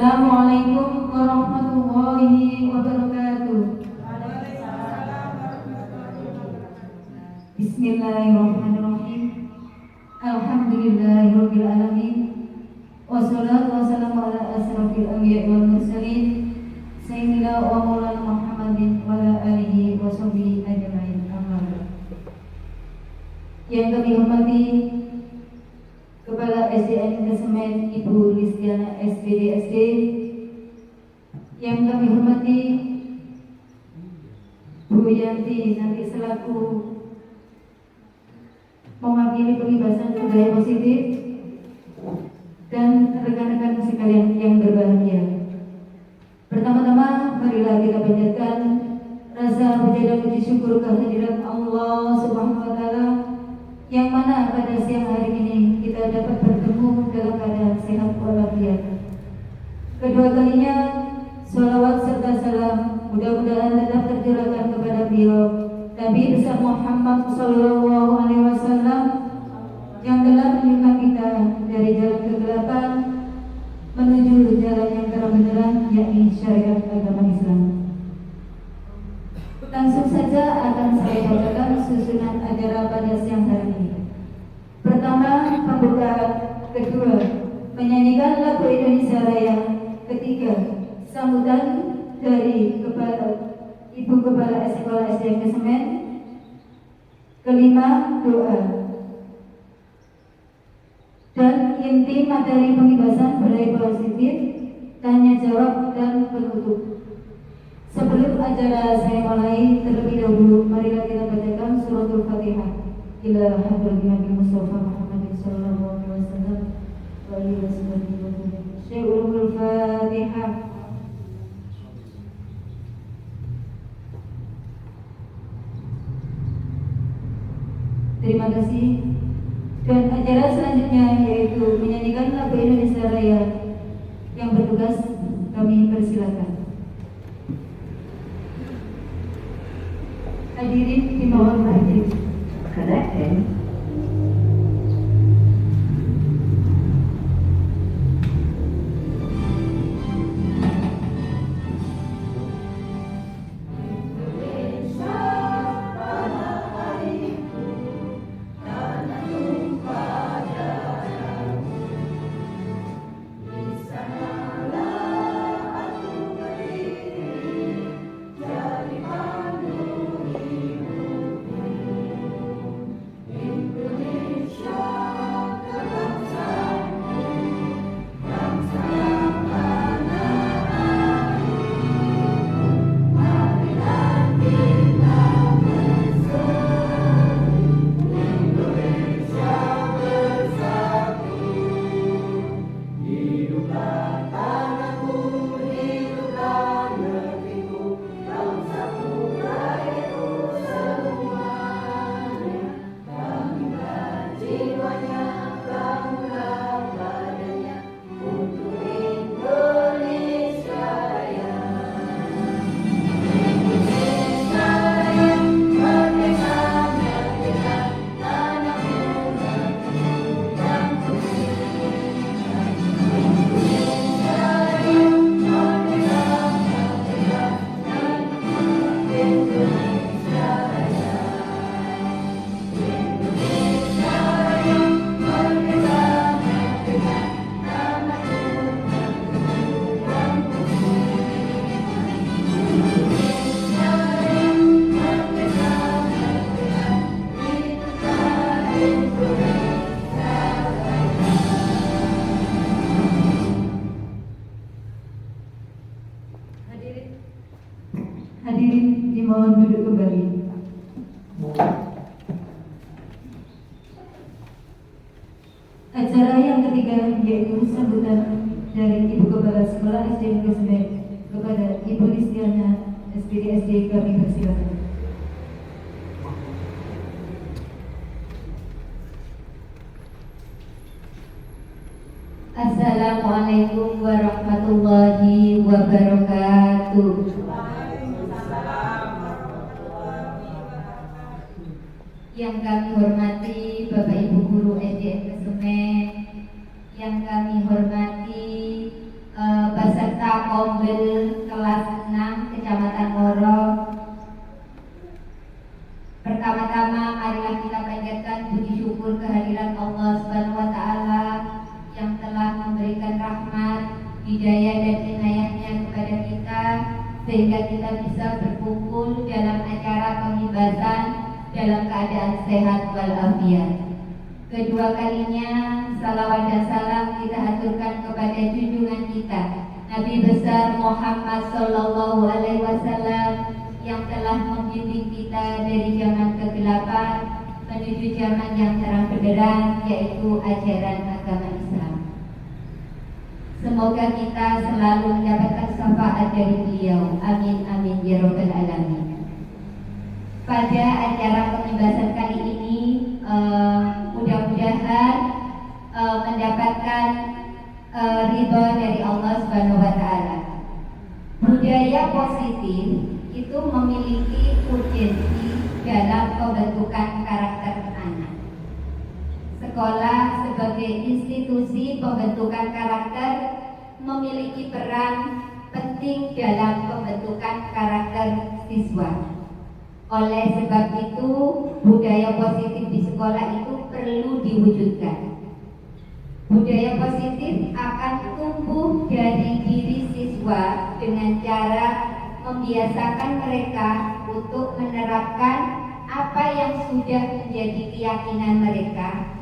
Assalamualaikum warahmatullahi wabarakatuh. Bismillahirrahmanirrahim. Alhamdulillahirabbil alamin. Wassalatu wassalamu ala asrofil anbiya'i wal mursalin sayyidina wa maulana Muhammadin wa ala alihi wa sahbihi ajma'in. Amma ba'd. Yang kami hormati Kepala SDN Kesemen Ibu Listiana SPDSD, yang kami hormati Bu Yanti nanti selaku mewakili pembebasan budaya positif, dan rekan-rekan sekalian yang berbahagia. Pertama-tama marilah kita panjatkan rasa puja dan puji syukur kehadirat Allah Subhanahu wa taala, yang mana pada siang hari ini kita dapat bertemu dalam keadaan sehat walafiat. Kedua kalinya sholawat serta salam mudah-mudahan tetap tercurahkan kepada beliau Nabi besar Muhammad Sallallahu Alaihi Wasallam, yang telah menunjukkan kita dari jalan kegelapan menuju jalan yang terang benderang, yakni syariat agama Islam. Langsung saja akan saya bacakan susunan acara pada siang hari ini. Pertama, pembukaan. Kedua, menyanyikan lagu Indonesia Raya. Ketiga, sambutan dari Ibu Kepala Sekolah SDN Kesemen. Kelima, doa. Dan inti materi pembebasan budaya positif, tanya jawab dan penutup. Sebelum acara saya mulai, terlebih dahulu marilah kita bacakan suratul Fatihah ila hadratin Nabi Mustafa Muhammad sallallahu alaihi wasallam wa alihi wasallam. Suratul Fatihah. Terima kasih. Dan acara selanjutnya yaitu menyanyikan lagu Indonesia Raya. Yang bertugas kami persilakan. Hadirin dimohon hadir. Kadaten. Hadirin dimohon duduk kembali. Acara yang ketiga yaitu sambutan dari Ibu Kepala Sekolah SDN Kesemen kepada Ibu Listiana SPDSD, kami persilakan. Assalamualaikum warahmatullahi wabarakatuh. Yang kami hormati Bapak Ibu Guru SDN Kesemen, yang kami hormati Mobil kelas 6 Kecamatan Ngoro. Pertama-tama marilah kita panjatkan puji syukur kehadirat Allah Subhanahu wa taala yang telah memberikan rahmat, hidayah dan inayahnya kepada kita sehingga kita bisa berkumpul dalam acara pengibasan dalam keadaan sehat walafiat. Kedua kalinya salawat dan salam kita haturkan kepada junjungan kita Nabi besar Muhammad sallallahu alaihi wasallam yang telah membimbing kita dari zaman kegelapan menuju zaman yang terang benderang, yaitu ajaran agama Islam. Semoga kita selalu mendapatkan syafaat dari beliau. Amin amin ya rabbal alamin. Pada acara pengibasan kali ini mudah-mudahan mendapatkan ridho dari Allah Subhanahu wa taala. Budaya positif itu memiliki urgensi dalam pembentukan karakter anak. Sekolah sebagai institusi pembentukan karakter memiliki peran penting dalam pembentukan karakter siswa. Oleh sebab itu, budaya positif di sekolah itu perlu diwujudkan. Budaya positif akan tumbuh dari diri siswa dengan cara membiasakan mereka untuk menerapkan apa yang sudah menjadi keyakinan mereka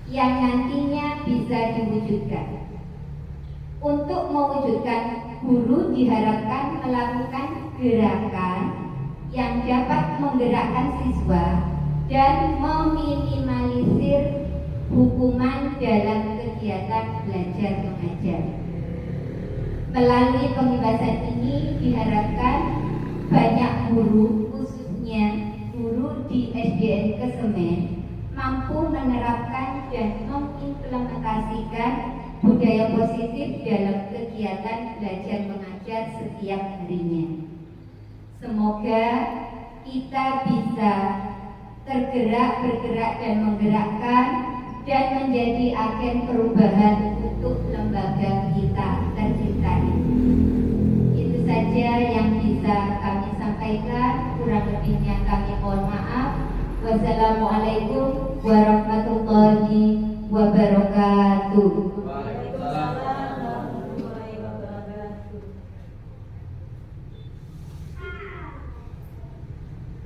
yang nantinya bisa diwujudkan. Untuk mewujudkan, guru diharapkan melakukan gerakan yang dapat menggerakkan siswa dan meminimalisir hukuman dalam kegiatan belajar mengajar. Melalui pengibasan ini diharapkan banyak guru, khususnya guru di SDN Kesemen, mampu menerapkan dan mengimplementasikan budaya positif dalam kegiatan belajar mengajar setiap harinya. Semoga kita bisa bergerak dan menggerakkan dan menjadi agen perubahan untuk lembaga kita tercinta ini. Itu saja yang bisa kami sampaikan, kurang lebihnya kami mohon maaf. Wassalamualaikum warahmatullahi wabarakatuh.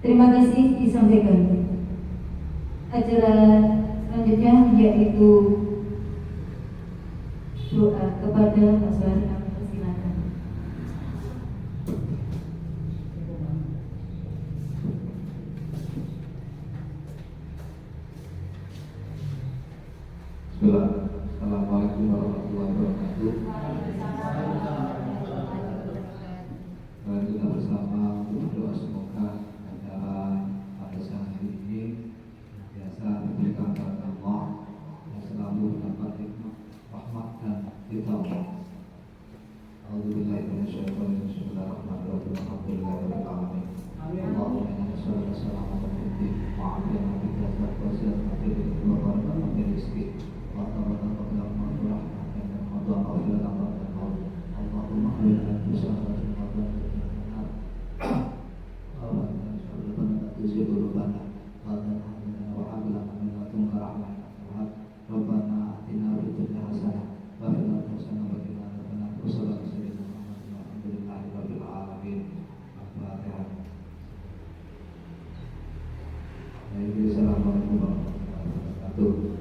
Terima kasih disampaikan. Acara selanjutnya yaitu doa kepada masyarakat. Silakan. Assalamualaikum warahmatullahi wabarakatuh. Kita bersama berdoa semoga acara pada siang hari ini biasa diberikan kepada Allah yang selalu dapat hikmah, rahmat dan ridha Allah. Alhamdulillah, bismillahirrahmanirrahim. Alhamdulillahirabbil alamin. Allahumma inna nas'aluka salamatan fid din wa 'afiyatan fid jasad wa sihhatan fil rizqi wa barakatan fil rizqi wa tawbatan qabla al-maut wa rahmatan min Allah wa maghfiratan ba'da al-maut. Allahumma khairan bismillah. Assalamualaikum warahmatullahi wabarakatuh.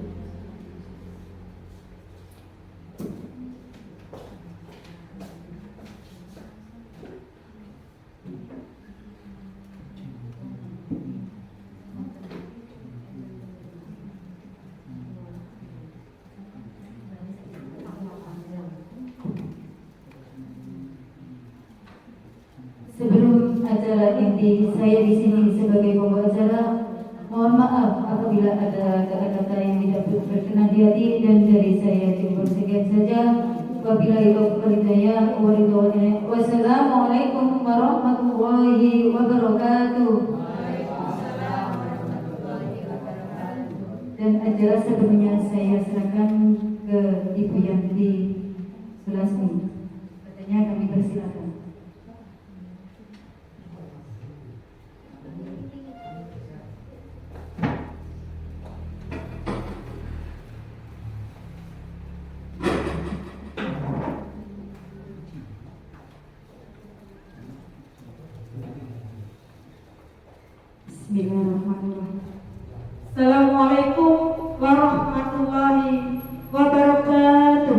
Sebelum acara inti, saya di sini sebagai pembawa acara mohon maaf apabila ada kata-kata yang tidak berkenan di hati, dan dari saya cukup sekian saja. Wabillahi taufiq wal hidayah. Wassalamualaikum warahmatullahi wabarakatuh. Dan acara sebelumnya saya serahkan ke Ibu Yanti Sulasmi. Katanya kami dipersilakan. Bismillahirrahmanirrahim. Assalamualaikum warahmatullahi wabarakatuh.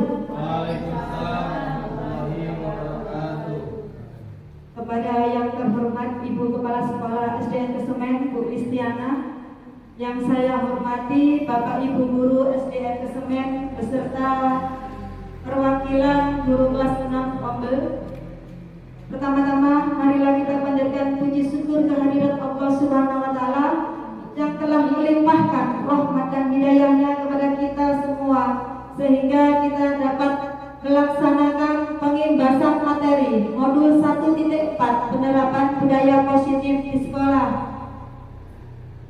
Kepada yang terhormat Ibu Kepala Sekolah SDN Kesemen, Bu Kristiana, yang saya hormati Bapak Ibu Guru SDN Kesemen beserta perwakilan guru kelas 6 Ombel. Pertama-tama marilah kita panjatkan puji syukur kehadirat Allah Subhanahu wa taala yang telah melimpahkan rahmat dan hidayahnya kepada kita semua sehingga kita dapat melaksanakan pengimbasan materi modul 1.4 penerapan budaya positif di sekolah.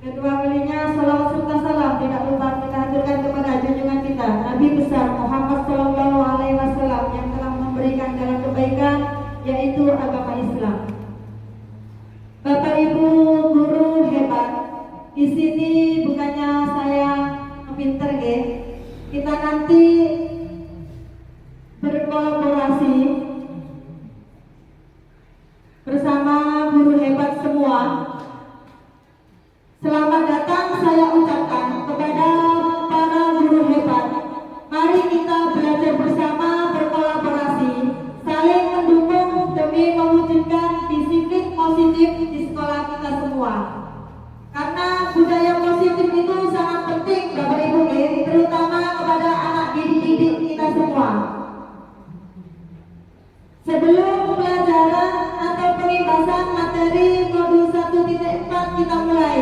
Kedua kalinya salawat serta salam tidak lupa kita haturkan kepada junjungan kita Nabi besar Muhammad Shallallahu Alaihi Wasallam yang telah memberikan jalan kebaikan yaitu agama Islam. Bapak Ibu guru hebat, di sini bukannya saya pinter kita nanti berkolaborasi bersama guru hebat semua. Selamat datang saya ucapkan kepada para guru hebat. Mari kita belajar bersama, berkolaborasi, saling mendukung demi mewujudkan disiplin positif di sekolah kita semua. Karena budaya positif itu sangat penting Bapak Ibu, terutama kepada anak didik kita semua. Sebelum pelajaran atau pengimbasan materi modul 1.4 kita mulai,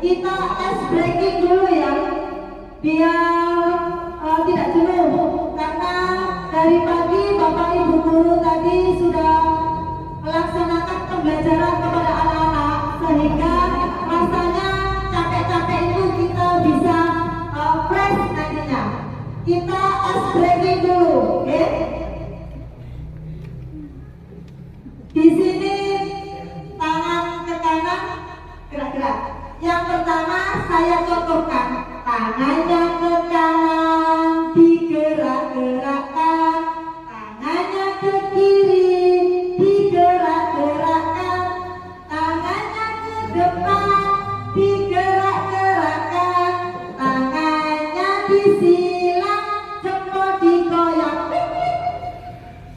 kita ice breaking dulu ya, biar tidak jenuh. Karena dari pagi Bapak Ibu guru tadi sudah melaksanakan pembelajaran kepada anak-anak sehingga rasanya capek-capek itu kita bisa fresh nantinya. Kita ice breaking dulu, oke? Di sini tangan ke kanan gerak-gerak. Yang pertama saya contohkan, tangannya ke kanan digerak-gerakkan, tangannya ke kiri digerak-gerakkan, tangannya ke depan digerak-gerakkan, tangannya disilang, jempol digoyang.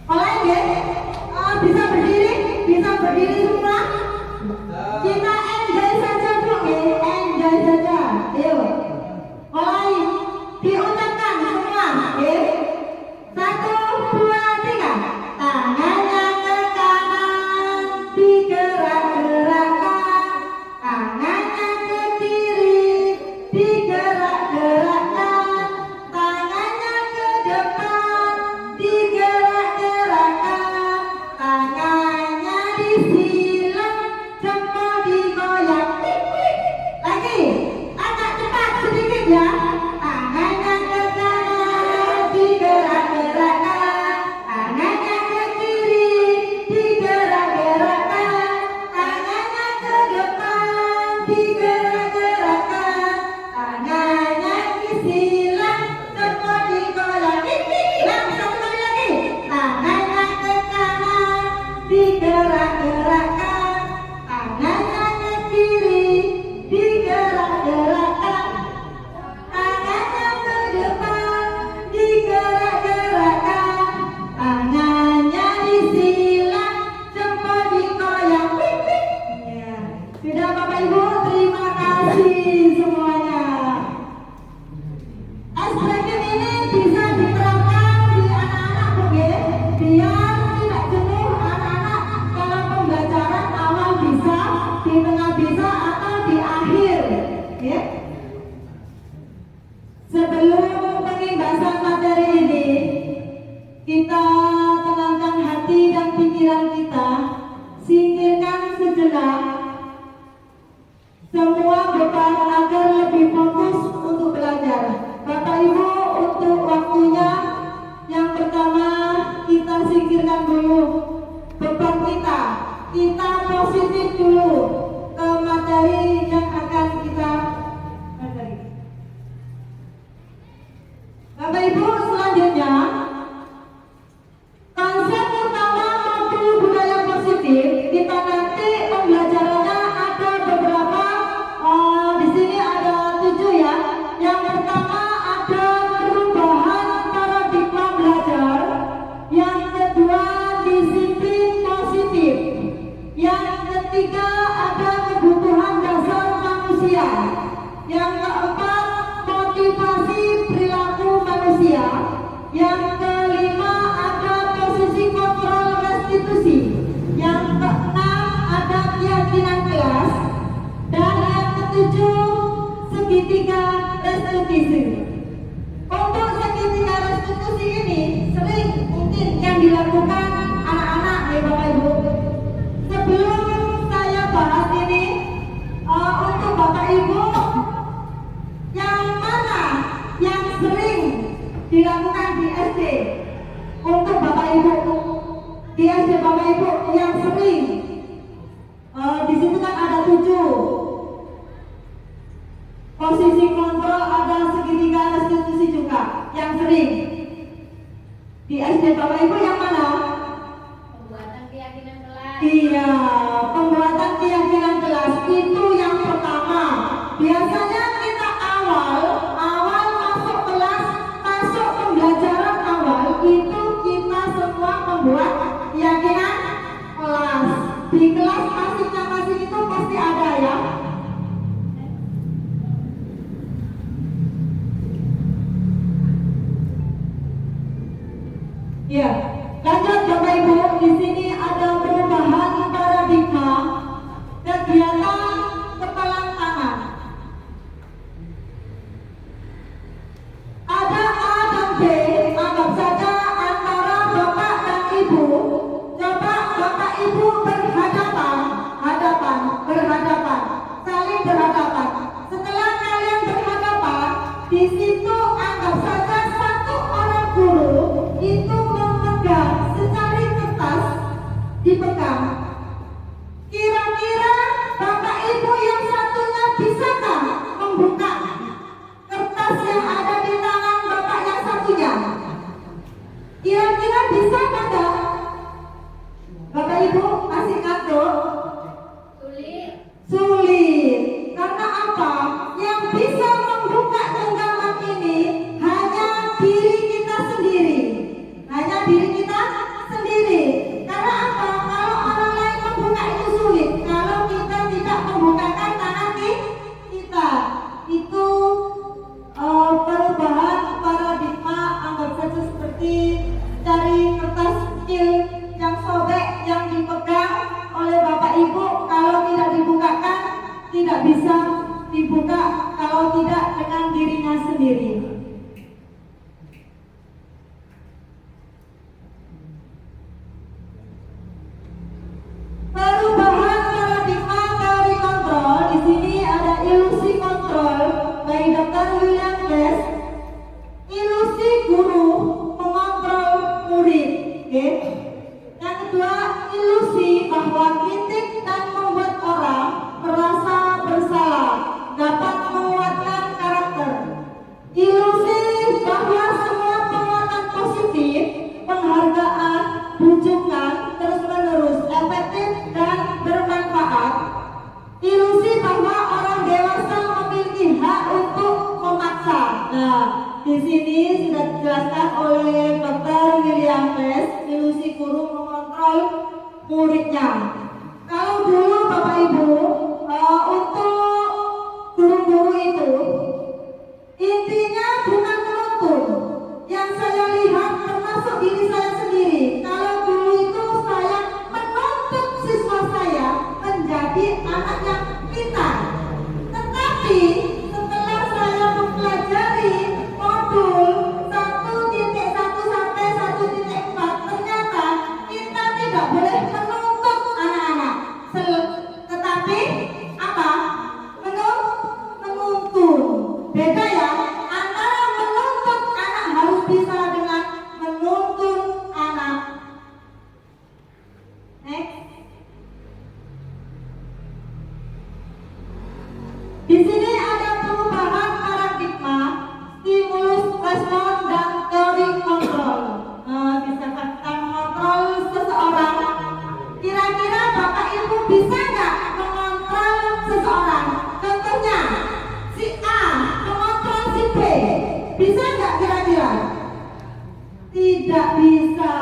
Mulai ya? Bisa berdiri semua. Kita enjoy saja Bu, enjoy saja. Ayo, mulai diucapkan semua. 1, 2, 3. Tangannya ke kanan digerak-gerakkan, tangannya ke kiri digerak-gerakkan, tangannya ke depan digerak-gerakkan, tangannya disilang, jempol digoyang. Lagi, agak cepat sedikit ya. Tangannya ke kanan digerak-gerakkan, tangannya ke kiri digerak-gerakkan, tangannya ke depan digerak-gerakkan, tangannya disilang, jempol digoyang. Satu kali lagi. Tangannya ke kanan digerak-gerakkan, tangannya ke kiri digerak-gerakkan, tangannya ke depan digerak-gerakkan, tangannya disilang, jempol digoyang. Ya, sudah Bapak Ibu, terima kasih semuanya. Ice breaking ini bisa diterapkan di anak-anak Bu, biar tidak jenuh anak-anak dalam pembelajaran awal bisa, di tengah bisa, atau di akhir ya. Sebelum pengimbasan materi ini, kita tenangkan hati dan pikiran kita, singkirkan sejenak semua beban agar lebih fokus untuk belajar. Bapak Ibu, untuk waktunya yang pertama kita singkirkan dulu Yang kelima ada posisi kontrol restitusi. Yang keenam ada keyakinan kelas. Dan yang ketujuh segitiga restitusi. Untuk segitiga restitusi ini sering mungkin yang dilakukan anak-anak ya Bapak Ibu. Sebelum saya bahas ini untuk Bapak Ibu, yang mana yang sering dilakukan di SD? Untuk Bapak Ibu di SD Bapak Ibu yang sering di situ kan ada 7 posisi kontrol, ada segitiga restitusi juga yang sering di SD Bapak Ibu yang mana? Pembuatan keyakinan kelas. Iya, pembuatan keyakinan kelas itu yang pertama. Biasanya kita awal masuk kelas, masuk pembelajaran awal itu kita semua membuat keyakinan kelas. Di kelas masing-masing itu pasti ada ya. Ya, lanjut Bapak Ibu, di sini ada perubahan paradigma kegiatan kepalang tangan. Ada A dan B, anggap saja antara Bapak dan Ibu. Coba Bapak Ibu berhadapan, saling berhadapan. Setelah kalian berhadapan, di situ anggap saja satu orang guru itu memegang secari kertas dipegang. Kira-kira Bapak Ibu yang satunya bisakah membuka kertas yang ada di tangan Bapak yang satunya? Kira-kira bisa enggak? Bapak Ibu masih ngatur? Sulit. Karena apa? Yang bisa membuka genggaman ini hanya diri kita sendiri. Karena apa? Kalau orang lain membuka itu sulit. Kalau kita tidak membukakan tangan kita, itu perubahan paradigma. Anggap saja seperti dari kertas kecil yang sobek yang dipegang oleh Bapak Ibu. Kalau tidak dibukakan, tidak bisa dibuka kalau tidak dengan dirinya sendiri. Perubahan paradigma teori kontrol. Di sini ada ilusi kontrol by Dr. William Bess. Ilusi guru mengontrol murid. Oke. Yang kedua, ilusi bahwa kritik dan membuat orang merasa bersalah dapat menguatkan karakter. Ilusi bahwa semua penguatan positif, penghargaan, bujukan terus-menerus efektif dan bermanfaat. Ilusi bahwa orang dewasa memiliki hak untuk memaksa. Nah, di sini sudah dijelaskan oleh Dr. William Bess, ilusi guru mengontrol muridnya. Kalau dulu Bapak Ibu untuk guru-guru itu intinya bukan menuntun. Yang saya lihat termasuk diri saya sendiri. Kalau dulu itu saya menuntut siswa saya menjadi anak yang pintar. Tetapi setelah saya mempelajari modul 1.1 sampai 1.4, ternyata kita tidak boleh menuntut anak-anak. Tetapi apa? Menuntun. Beda ya, antara menuntut anak harus bisa dengan menuntun anak. Next. Di sini ada perubahan paradigma, stimulus, respon, dan teori kontrol. Bisa kita mengontrol seseorang. Kira-kira Bapak Ibu bisa nggak mengontrol seseorang? Contohnya, si A mengontrol si B. Bisa nggak kira-kira? Tidak bisa.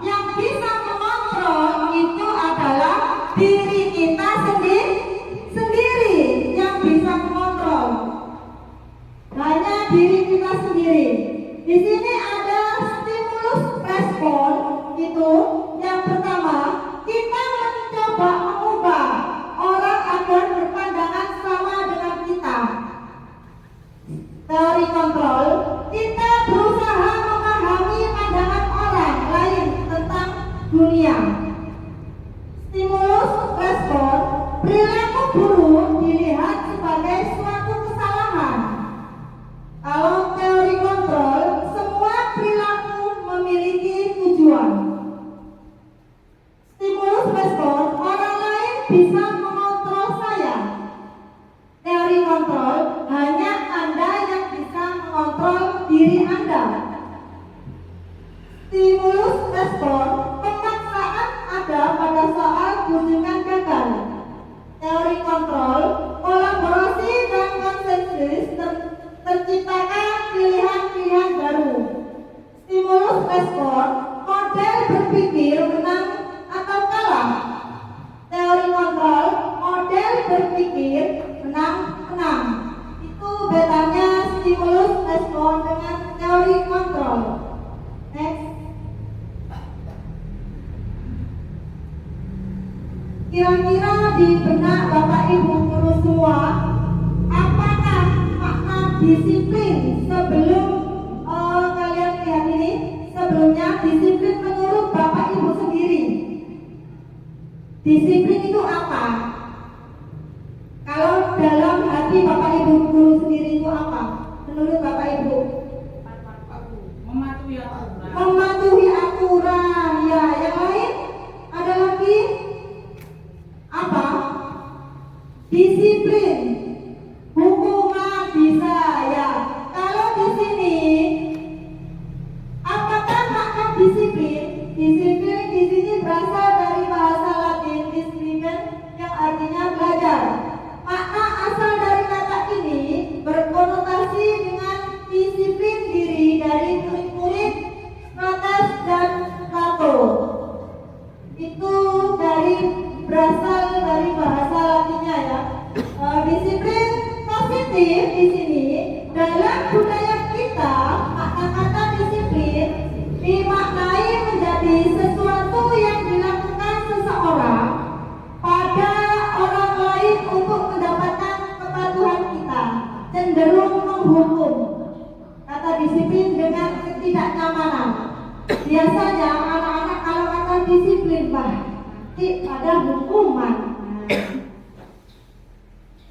Yang bisa mengontrol itu adalah diri kita sendiri yang bisa mengontrol. Hanya diri kita sendiri. Di sini ada respon itu yang pertama, kita mencoba mengubah orang agar berpandangan sama dengan kita. Teori kontrol, kita berusaha memahami pandangan orang lain tentang dunia. Stimulus respon, perilaku buruk dilihat sebagai suatu kesalahan. Kalau teori kontrol, semua perilaku memiliki tujuan. Stimulus respon, orang lain bisa mengontrol saya. Teori kontrol, hanya Anda yang bisa mengontrol diri Anda. Stimulus respon, pemaksaan ada pada saat kunjungan gagal. Teori kontrol, kolaborasi dan konsensus terciptakan pilihan-pilihan baru. Stimulus respon, model berpikir menang atau kalah. Teori kontrol, model berpikir menang-menang. Itu bedanya stimulus respon dengan teori kontrol. Next. Kira-kira di benak Bapak Ibu guru semua, apakah makna disiplin sebelum kalian lihat ini? Sebelumnya disiplin menurut Bapak Ibu sendiri. Disiplin itu apa? Kalau dalam hati Bapak Ibu guru sendiri itu apa? Menurut Bapak Ibu? Mematuhi aturan. Mematuhi aturan. Ya, yang lain? Ada lagi? Apa? Disiplin. Hukuman bisa ya. Kalau di sini, apakah makna disiplin? Disiplin di sini berasal dari bahasa Latin disciplin yang artinya belajar. Makna asal dari kata ini berkonotasi dengan disiplin diri dari murid-murid Sokrates dan Plato. Itu berasal dari bahasa Latinnya ya. Disiplin positif di sini dalam budaya kita, makna kata disiplin dimaknai menjadi sesuatu yang dilakukan seseorang pada orang lain untuk mendapatkan kepatuhan kita, cenderung menghukum. Kata disiplin dengan ketidaknyamanan. Biasanya anak-anak kalau kata disiplin pasti ada hukuman.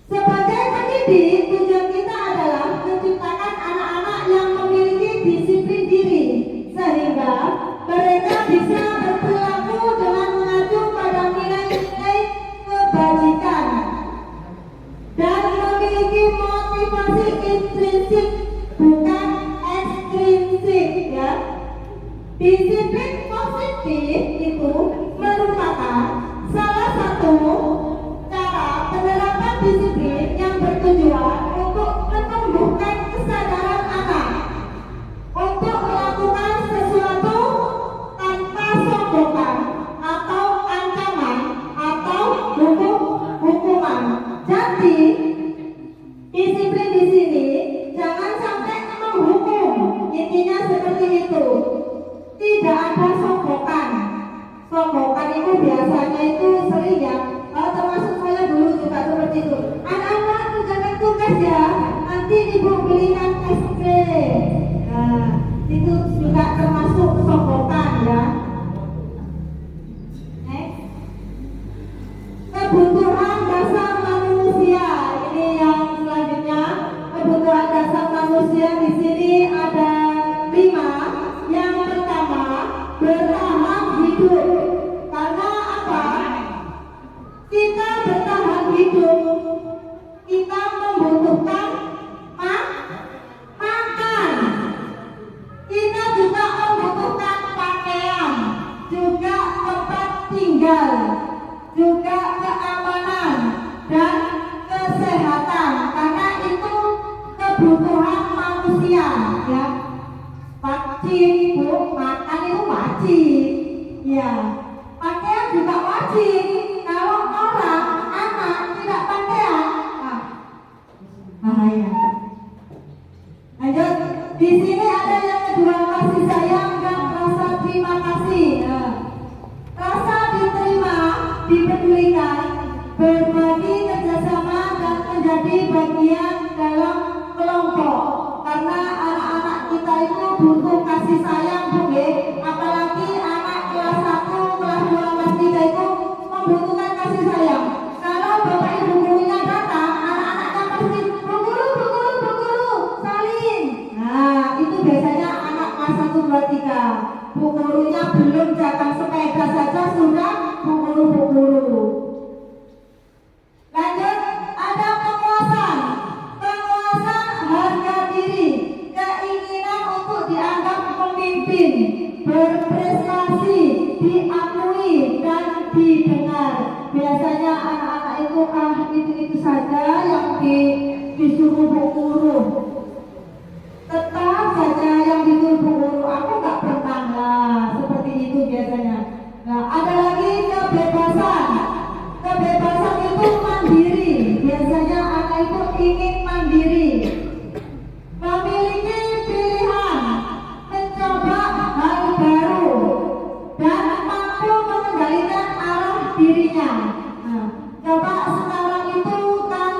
Sebagai pendidik, tujuan kita adalah menciptakan anak-anak yang memiliki disiplin diri, sehingga mereka bisa berperilaku dengan mengacu pada nilai-nilai kebajikan dan memiliki motivasi intrinsik bukan ekstrinsik ya. Disiplin positif itu merupakan salah satu cara penerapan disiplin yang bertujuan untuk menumbuhkan kesadaran anak untuk melakukan sesuatu tanpa sokongan atau ancaman atau hukuman. Jadi disiplin di sini jangan sampai menghukum, intinya seperti itu. Tidak ada sogokan. Sogokan itu biasanya itu sering ya, termasuk saya dulu juga seperti itu. Anak-anak kerjakan tugas ya, nanti ibu belikan es krim. Nah, itu juga termasuk sogokan ya. Next. Kebutuhan dasar manusia, ini yang selanjutnya. Kebutuhan dasar manusia di sini ada 5. Yang pertama, bertahan hidup. Karena apa? Kita bertahan hidup, kita membutuhkan makan. Kita juga membutuhkan pakaian, juga tempat tinggal, juga keamanan dan kesehatan. Karena itu kebutuhan manusia ya. Wajib, Bu, makan itu wajib. Ya, pakaian juga wajib. Kalau orang, anak tidak pakaian, bahaya. Lanjut, di sini ada yang kedua, kasih sayang dan rasa terima bagian dalam kelompok karena anak-anak kita itu butuh kasih sayang Bu nggih. Apalagi anak kelas 1, kelas 2, kelas 3 itu membutuhkan kasih sayang. Kalau Bapak Ibu gurunya datang, anak-anaknya pasti bu guru salim. Nah, itu biasanya anak kelas 1, 2, 3. Bu gurunya belum jalan sepeda saja sudah bu guru. Lanjut, ada penguasaan harga diri, keinginan untuk dianggap pemimpin, berprestasi, diakui dan didengar. Biasanya anak-anak itu saja yang disuruh bu guru. Tetap saja yang disuruh bu guru, aku nggak pernah lah seperti itu biasanya. Nah, ada lagi kebebasan itu mandiri. Biasanya anak itu ingin mandiri, memiliki pilihan, mencoba hal baru, dan mampu mengendalikan arah dirinya. Nah, coba sekarang itu kan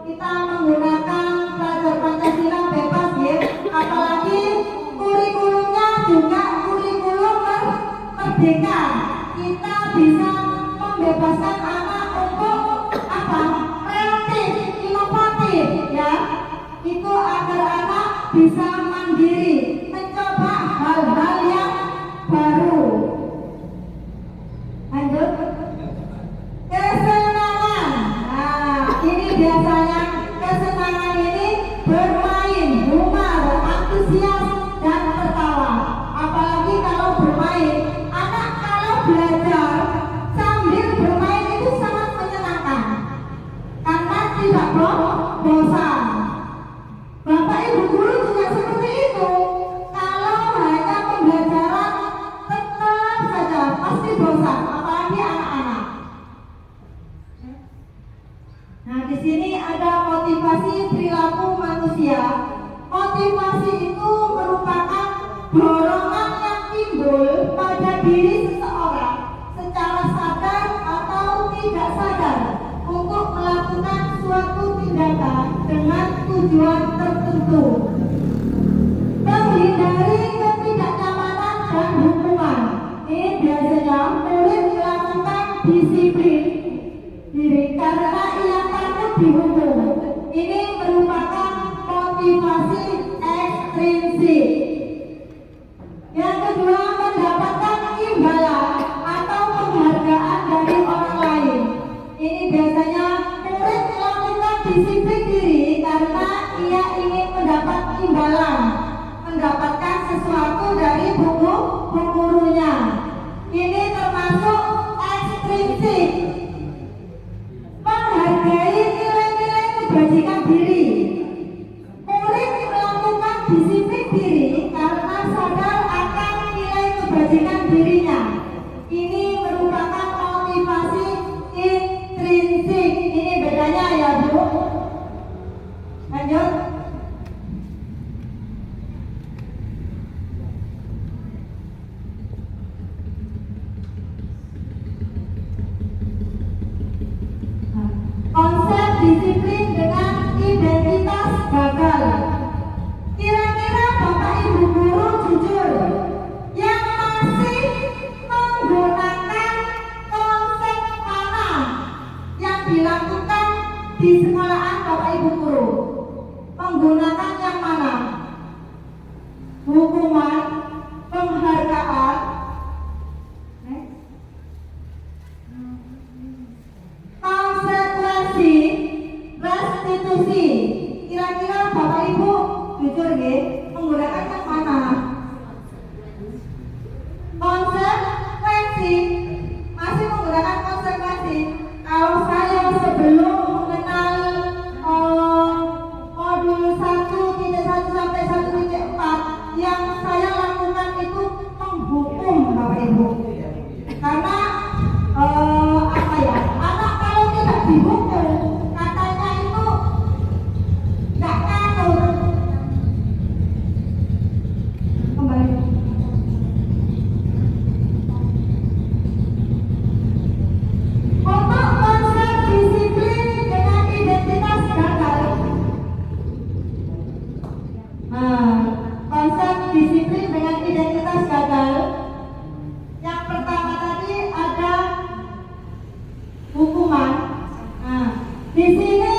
kita menggunakan pelajar Pancasila bebas ya, apalagi kurikulumnya juga kurikulum merdeka. Kita bisa membebaskan anak untuk kreatif, inovatif ya. Itu agar anak bisa mandiri, mencoba hal-hal yang baru. Lanjut, kesenangan. Nah, ini biasanya kesenangan ini bermain, humor, antusias dan tertawa. Apalagi kalau bermain, anak kalau belajar sambil bermain itu sangat menyenangkan karena tidak bosan. Bapak Ibu guru juga seperti itu. Kalau hanya pembelajaran tetap saja pasti bosan, apalagi anak-anak. Nah, di sini ada motivasi perilaku manusia. Motivasi itu merupakan dorongan yang timbul pada diri seseorang secara sadar atau tidak sadar untuk melakukan suatu tindakan dengan tujuan tertentu, menghindari ketidaknyamanan dan hukuman. Ini biasanya murid melakukan disiplin diri karena ia takut dihukum. Ini merupakan motivasi ekstrinsik. Yang kedua, mendapatkan imbalan atau penghargaan dari orang lain. Ini biasanya murid melakukan disiplin diri karena ia ingin mendapat imbalan, mendapatkan sesuatu dari gurunya. Ini termasuk ekstrinsik. Menghargai nilai-nilai kebajikan diri. Murid melakukan disiplin diri karena sadar akan nilai kebajikan dirinya. Ini merupakan motivasi intrinsik. Ini bedanya ya Bu. Lanjut. Konsep disiplin dengan identitas gagal. Kira-kira Bapak Ibu guru jujur yang masih menggunakan konsep mana yang dilakukan di sekolahan Bapak Ibu guru? Menggunakan yang mana? Hukuman, penghargaan, konsekuensi, restitusi. Kira-kira Bapak Ibu jujur nggih, menggunakan yang mana? Konsekuensi. Masih menggunakan konsekuensi. Kalau saya sebelum mengenal modul 1.1 sampai 1.4, yang saya lakukan itu menghukum Bapak Ibu. Karena anak kalau tidak dihukum katanya itu nggak kanut. Konsep disiplin dengan identitas gagal. Yang pertama tadi ada hukuman. Di sini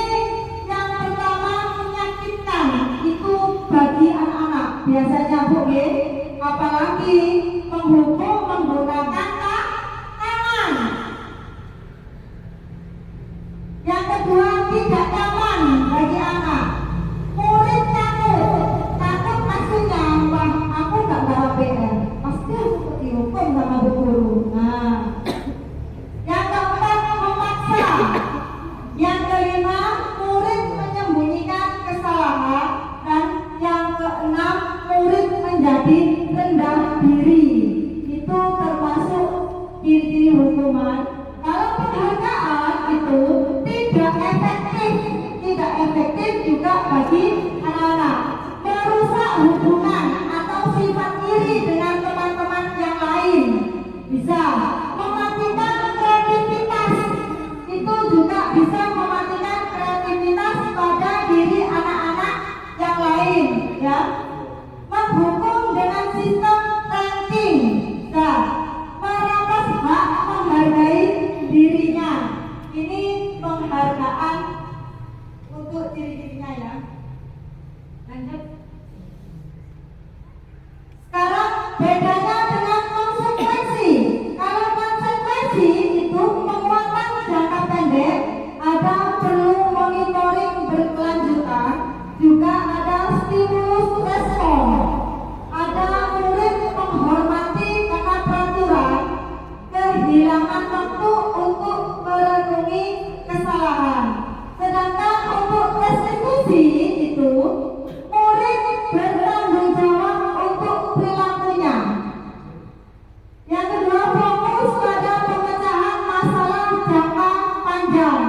yang pertama menyakitkan itu bagi anak-anak. Biasanya Bu, apalagi menghukum menggunakan tangan. Yang kedua tidak nyaman bagi anak. Murid takut maksudnya, wah aku gak bawa PR, pasti aku dihukum sama bu guru. Yang keempat memaksa. Yang kelima murid menyembunyikan kesalahan. Dan yang keenam murid menjadi rendah diri. Itu termasuk ciri-ciri hukuman. Kalau penghargaan itu tidak efektif juga bagi anak-anak. Merusak hubungan atau sifat iri dengan teman-teman yang lain. Bisa mematikan kreativitas. Itu juga bisa mematikan kreativitas pada diri anak-anak yang lain, ya. Menghukum dengan sistem ranking. Nah, merampas hak menghargai dirinya. Ini penghargaan untuk diri-dirinya, ya. Lanjut. Sekarang bedanya dengan konsekuensi. Kalau konsekuensi itu penguatan jangka pendek, ada perlu monitoring berkelanjutan, juga ada stimulus respon, ada murid menghormati karena peraturan, kehilangan waktu untuk merenungi kesalahan. Sedangkan untuk restitusi itu murid bertanggung jawab untuk perilakunya. Yang kedua fokus pada pemecahan masalah jangka panjang.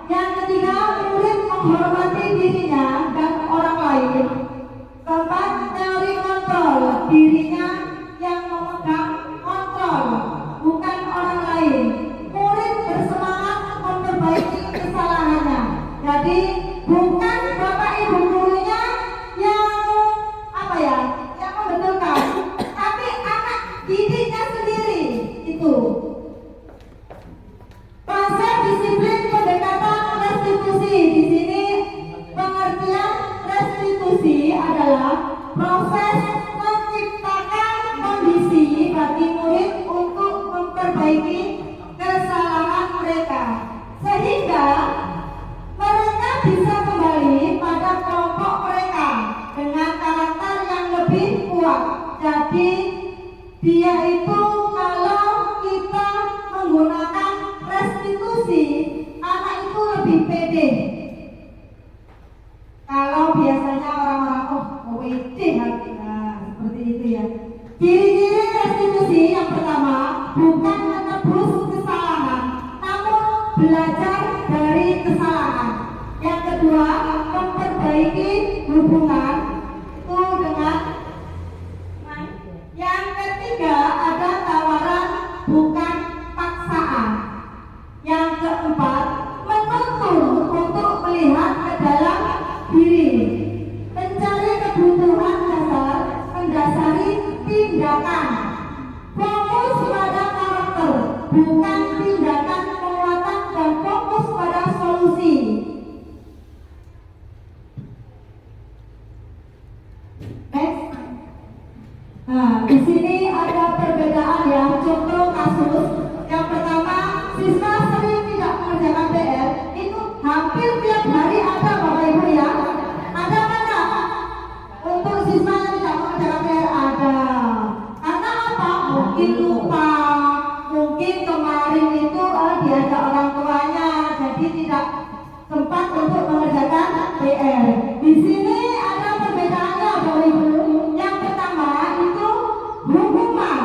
Yang ketiga murid menghormati dirinya dan orang lain. Keempat teori kontrol, dirinya yang memegang kontrol, bukan orang lain. Murid bersemangat memperbaiki kesalahannya. Jadi bukan bapak ibu gurunya yang yang membetulkan, tapi anak didiknya sendiri. Itu konsep disiplin pendekatan restitusi. Di sini pengertian restitusi adalah proses menciptakan kondisi bagi murid untuk memperbaiki kesalahan mereka, sehingga mereka bisa kembali pada kelompok mereka dengan karakter yang lebih kuat. Jadi dia itu kalau kita menggunakan restitusi, anak itu lebih pede. Kalau biasanya orang-orang pede seperti itu, ya. Ciri-ciri restitusi yang pertama bukan menebus kesalahan, namun belajar dari kesalahan. Yang kedua memperbaiki hubungan itu dengan. Yang ketiga ada tawaran bukan paksaan. Yang keempat menuntun untuk melihat ke dalam diri, mencari kebutuhan dasar, mendasari tindakan, fokus pada karakter, bukan tindakan penguatan, dan fokus pada solusi. Next. Di sini ada perbedaan, ya. Contoh kasus yang pertama, siswa sering tidak mengerjakan PR. Itu hampir tiap hari ada, Bapak Ibu, ya. Ada mana? Untuk siswa yang tidak mengerjakan PR ada. Karena apa? Mungkin lupa, mungkin kemarin itu diajak orang tuanya, jadi tidak sempat untuk mengerjakan PR. Di sini ada perbedaannya, Bapak Ibu. Yang pertama itu hukuman.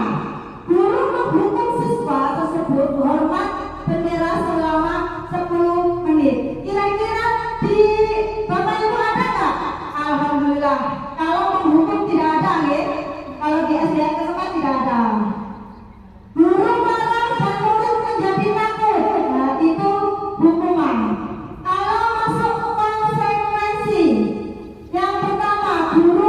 Guru menghukum siswa tersebut hormat bendera selama 10 menit. Kira-kira di Bapak Ibu ada nggak? Alhamdulillah. Kalau menghukum tidak ada, ya. Kalau di SDN kesempat tidak ada. Guru marah dan murid menjadi takut. Nah, itu hukuman. Kalau masuk konsekuensi, yang pertama guru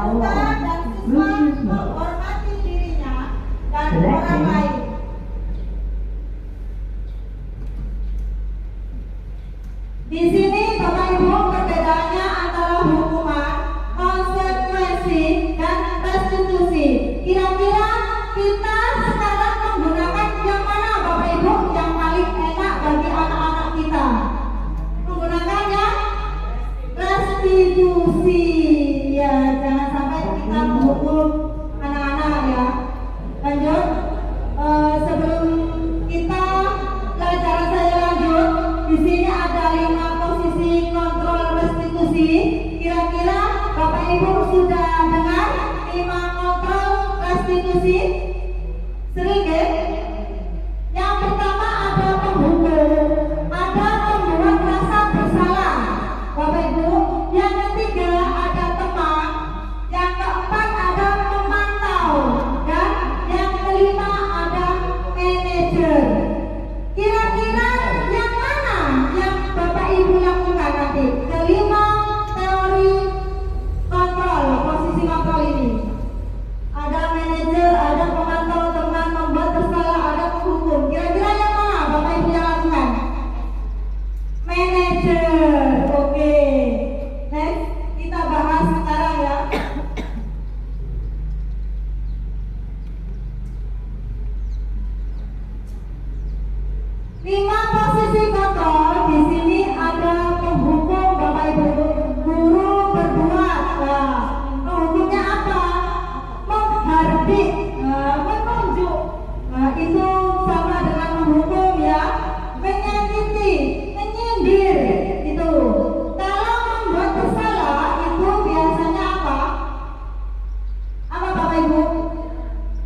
terbuka dan siswa menghormati dirinya dan orang lain. Di sini Bapak Ibu perbedaannya antara hukuman, konsekuensi, dan restitusi. Kira-kira kita sekarang menggunakan yang mana Bapak Ibu yang paling enak bagi anak-anak kita? Menggunakan yang restitusi. Ya, jangan sampai kita menghukum anak-anak ya. Lanjut, sebelum kita pelajaran saya lanjut, di sini ada 5 posisi kontrol restitusi. Kira-kira Bapak Ibu sudah dengar 5 kontrol restitusi? Sering ya? Yang pertama ada penghukum, ada membuat rasa bersalah, Bapak Ibu. Yang ketiga ada teman, yang keempat ada memantau, dan yang kelima ada manajer. Kira-kira yang mana yang Bapak Ibu lakukan nanti? Kelima teori kontrol, posisi kontrol ini. Ada manajer, ada pemantau, teman, membuat bersalah, ada penghukum. Kira-kira yang mana Bapak Ibu yang lakukan? Manajer. Oke. Next, kita bahas sekarang ya. Lima posisi kontrol. Di sini ada penghukum, Bapak Ibu. Guru berbuat. Nah, penghukumnya apa? Menghardik, menunjuk. Nah, itu sama dengan menghukum ya. Menyakiti, menyindir itu. Kalau membuat bersalah itu biasanya apa? Apa Bapak Ibu?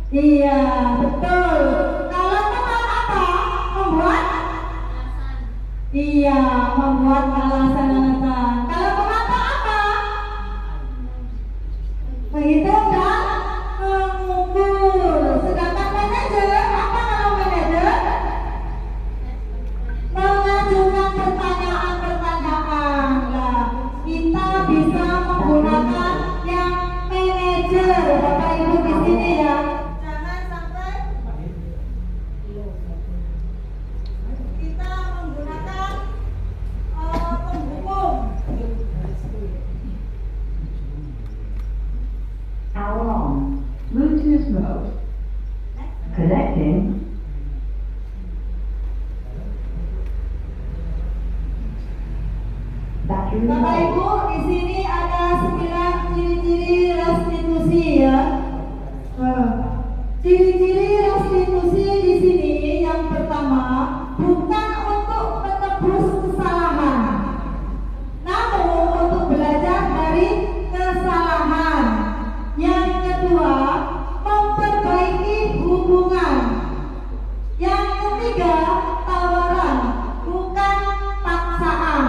Iya, betul. Kalau teman apa? Membuat? Iya, membuat alasan-alasan. Kalau pemantau apa? Menghitung dan mengukur. Sedangkan manajer apa? Kalau manajer mengajukan pertanyaan-pertanyaan. Nah, kita bisa menggunakan yang manajer, Bapak Ibu di sini ya. Jangan sampai kita menggunakan penghukum. Power on. Bluetooth mode. Connecting. Battery Bapak low. Ibu, di sini ada 9 ciri-ciri restitusi ya. Ciri-ciri restitusi di sini yang pertama, bukan untuk menebus kesalahan, namun untuk belajar dari kesalahan. Yang kedua, memperbaiki hubungan. Yang ketiga, tawaran, bukan paksaan.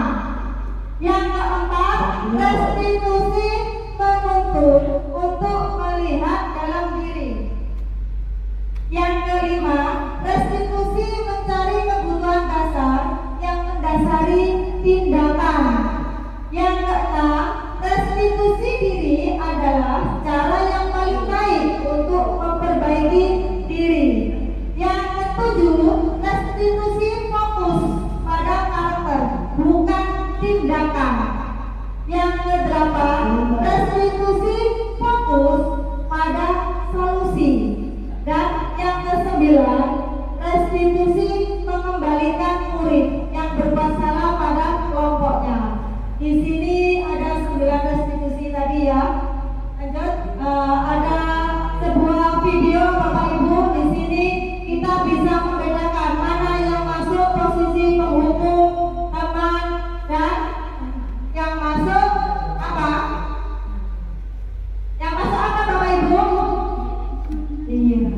Yang keempat, restitusi menuntut untuk melihat dalam diri. Yang kelima, restitusi mencari kebutuhan dasar yang mendasari tindakan. Yang keenam, restitusi diri adalah cara yang paling baik untuk memperbaiki diri. Yang ketujuh, restitusi fokus pada karakter, bukan tindakan. Yang kedelapan, restitusi fokus pada solusi. Dan yang kesembilan, restitusi mengembalikan murid yang berbuat salah pada kelompoknya. Di sini ada 9 restitusi tadi ya. Lanjut, ada sebuah video Bapak Ibu. Di sini kita bisa membedakan mana yang masuk posisi penghukum, teman, dan yang masuk apa? Yang masuk apa Bapak Ibu? Iya.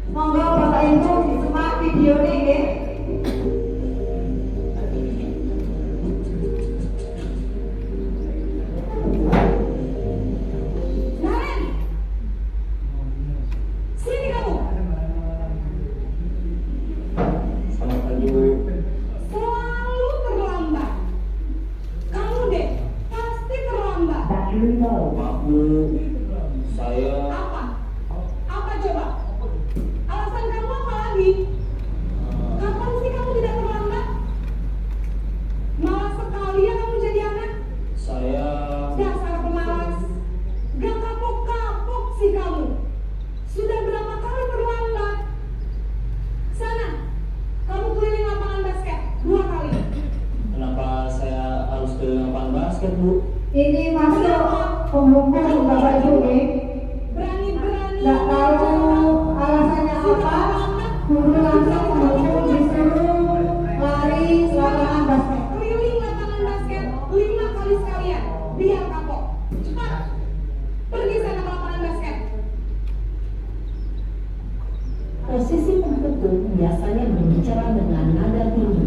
Monggo Bapak Ibu disimak video ini. Naren, sini kamu. Selamat pagi Bu. Selalu terlambat. basket, Bu. Ini masuk penghukum Bapak Ibu nih. Berani-berani Nggak tahu alasannya apa, guru langsung menghukum disuruh lari lapangan basket. keliling lapangan basket 5 kali sekalian. Biar kapok. Cepat. Pergi sana ke lapangan basket. Posisi penghukum biasanya berbicara dengan nada tinggi.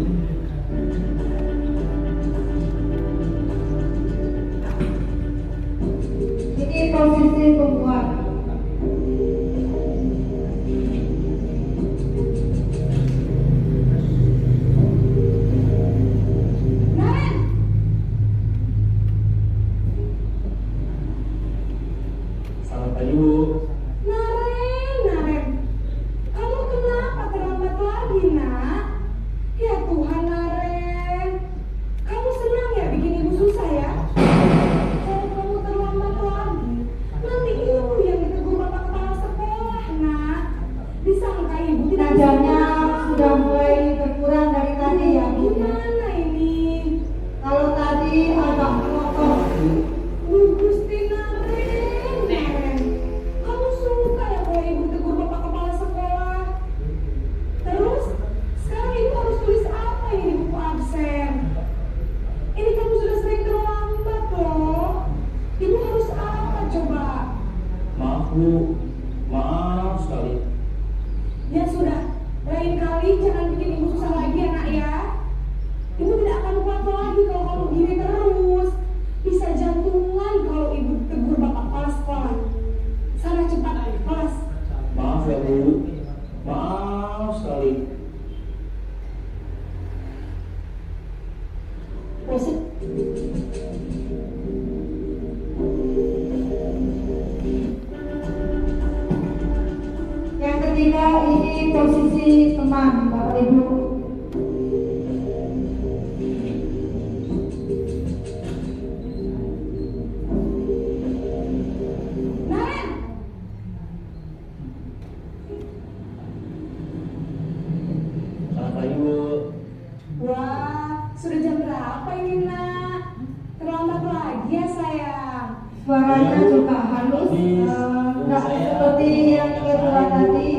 Ini posisi pembuat. Naren, Selamat pagi, Bu. Naren. Kamu kenapa terlambat lagi, Nak? Ya Tuhan, Naren. Kamu senang ya bikin ibu susah ya? Kalau kamu terlambat lagi, nanti ibu yang ditegur bapak kepala sekolah, Nak. Disangka ibu tidak bisa Nadanya mengalah. sudah mulai berkurang dari tadi ya Bu. Gimana ini? Kalau tadi agak melotot. Gusti Naren. Kamu suka ya kalau ibu tegur bapak kepala sekolah? Terus, sekarang ibu harus tulis apa ini di buku absen? Ini kamu sudah sering terlambat loh. Ibu harus apa coba? Maaf, Bu. Maaf sekali. Ya sudah, lain kali jangan bikin ibu susah lagi ya nak ya. Ibu tidak akan kuat lagi kalau kamu begini terus. Bisa jantungan kalau ibu tegur bapak kepala sekolah. Sana cepat kelas. Maaf ya, Bu. Maaf sekali. Posisi Yang ketiga ini posisi teman Bapak Ibu. Naren, Selamat pagi, Bu. wah sudah jam berapa ini nak? Terlambat lagi ya sayang. Suaranya juga halus, nggak seperti yang kedua tadi.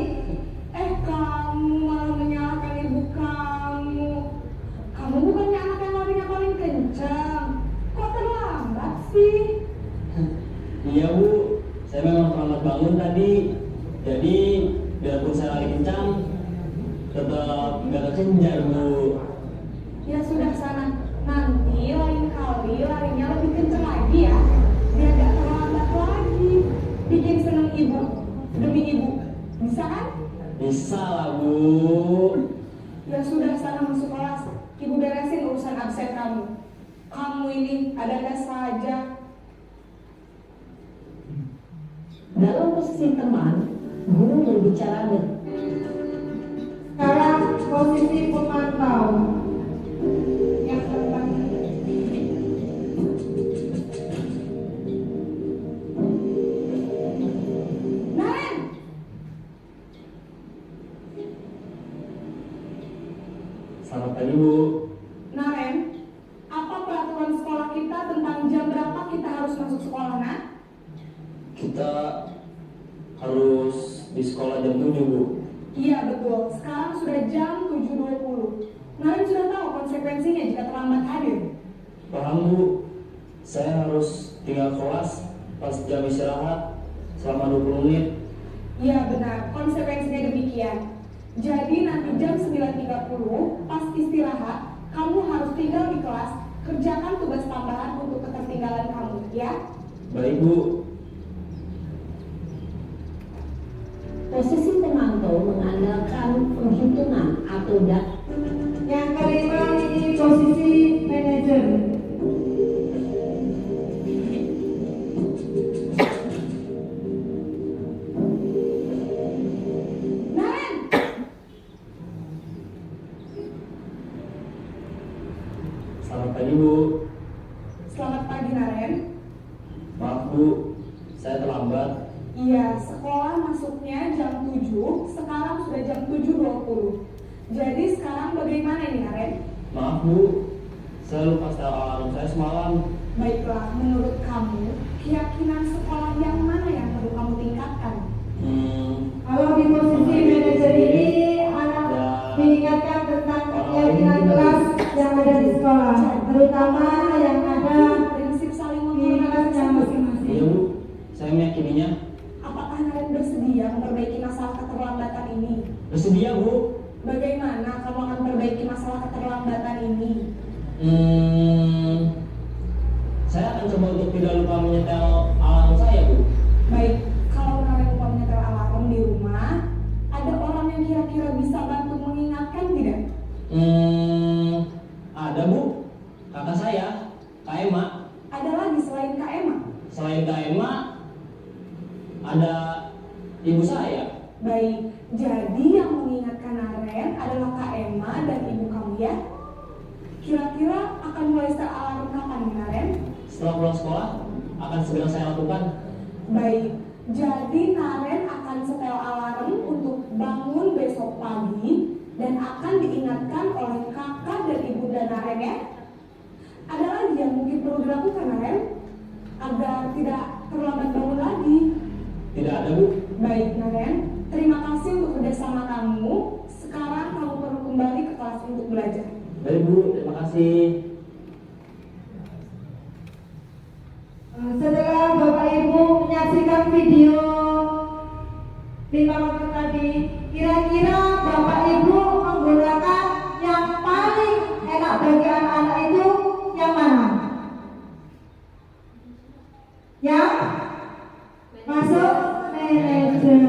Kamu malah menyalahkan ibu kamu. Kamu bukannya anak yang larinya paling kencang. Kok terlambat sih? Iya, Bu. Saya memang terlambat bangun tadi. Jadi, biarpun saya lari kencang, tetap nggak kekejar, Bu. Ya sudah sana. Nanti lain kali larinya lebih kencang lagi ya. Biar gak terlambat lagi. Bikin seneng ibu. Demi ibu. Bisa kan? Bisa lah, Bu. Ya sudah sana masuk kelas. Ibu beresin urusan absen kamu. Kamu ini ada-ada saja. Dalam posisi teman, guru berbicara dengan Sekarang posisi pemantau. Yang depan. Naren, Selamat pagi, Bu. Naren, apa peraturan sekolah kita tentang jam berapa kita harus masuk sekolah, nak? Kita harus di sekolah jam 7, Bu. Iya betul, sekarang sudah jam 7.20. Naren sudah tahu konsekuensinya jika terlambat hadir. Paham, Bu. Saya harus tinggal kelas pas jam istirahat selama 20 menit. Iya benar, konsekuensinya demikian. Jadi nanti jam 9.30 pas istirahat, kamu harus tinggal di kelas, kerjakan tugas tambahan untuk ketertinggalan kamu, ya? Baik, Bu. Posisi pemantau mengandalkan penghitungan atau data. Yang kelima ini posisi manajer. Naren, Selamat pagi, Bu. selamat pagi Naren. Maaf, Bu. Saya terlambat. Iya, sekolah masuknya jam 7, sekarang sudah jam 7.20. Jadi sekarang bagaimana ini Naren? Maaf, Bu. Saya lupa setel alarm saya semalam. Baiklah, menurut kamu, keyakinan sekolah yang mana yang perlu kamu tingkatkan? Kalau di posisi manajer ini, anak diingatkan tentang keyakinan kelas yang ada di sekolah, terutama yang ada Prinsip saling di kelasnya menghormati. masing-masing. Iya Bu, saya meyakininya. Apakah Naren bersedia memperbaiki masalah keterlambatan ini? Bersedia Bu. Bagaimana kamu akan memperbaiki masalah keterlambatan ini? Saya akan coba untuk tidak lupa menyetel alarm saya Bu. Baik, kalau Naren lupa menyetel alarm di rumah, ada orang yang kira-kira bisa bantu mengingatkan tidak? Ada Bu, kakak saya, Kak Emma. Ada lagi selain Kak Emma? Selain Kak Emma, ada ibu saya. Baik, jadi yang mengingatkan Naren adalah Kak Emma dan ibu kamu ya? Kira-kira akan mulai setel alarm kapan nih Naren? Setelah pulang sekolah, akan segera saya lakukan. Baik, jadi Naren akan setel alarm untuk bangun besok pagi dan akan diingatkan oleh kakak dan ibu dan Naren ya. Ada lagi yang mungkin perlu dilakukan Naren agar tidak terlambat bangun lagi. Tidak ada Bu. Baik Naren, terima kasih untuk kerjasama kamu. Sekarang kamu perlu kembali ke kelas untuk belajar. Baik Bu, terima kasih. Setelah Bapak Ibu menyaksikan video 5 menit tadi, kira-kira Bapak Ibu menggunakan yang paling enak bagi anak-anak itu yang mana? Yang masuk manajer,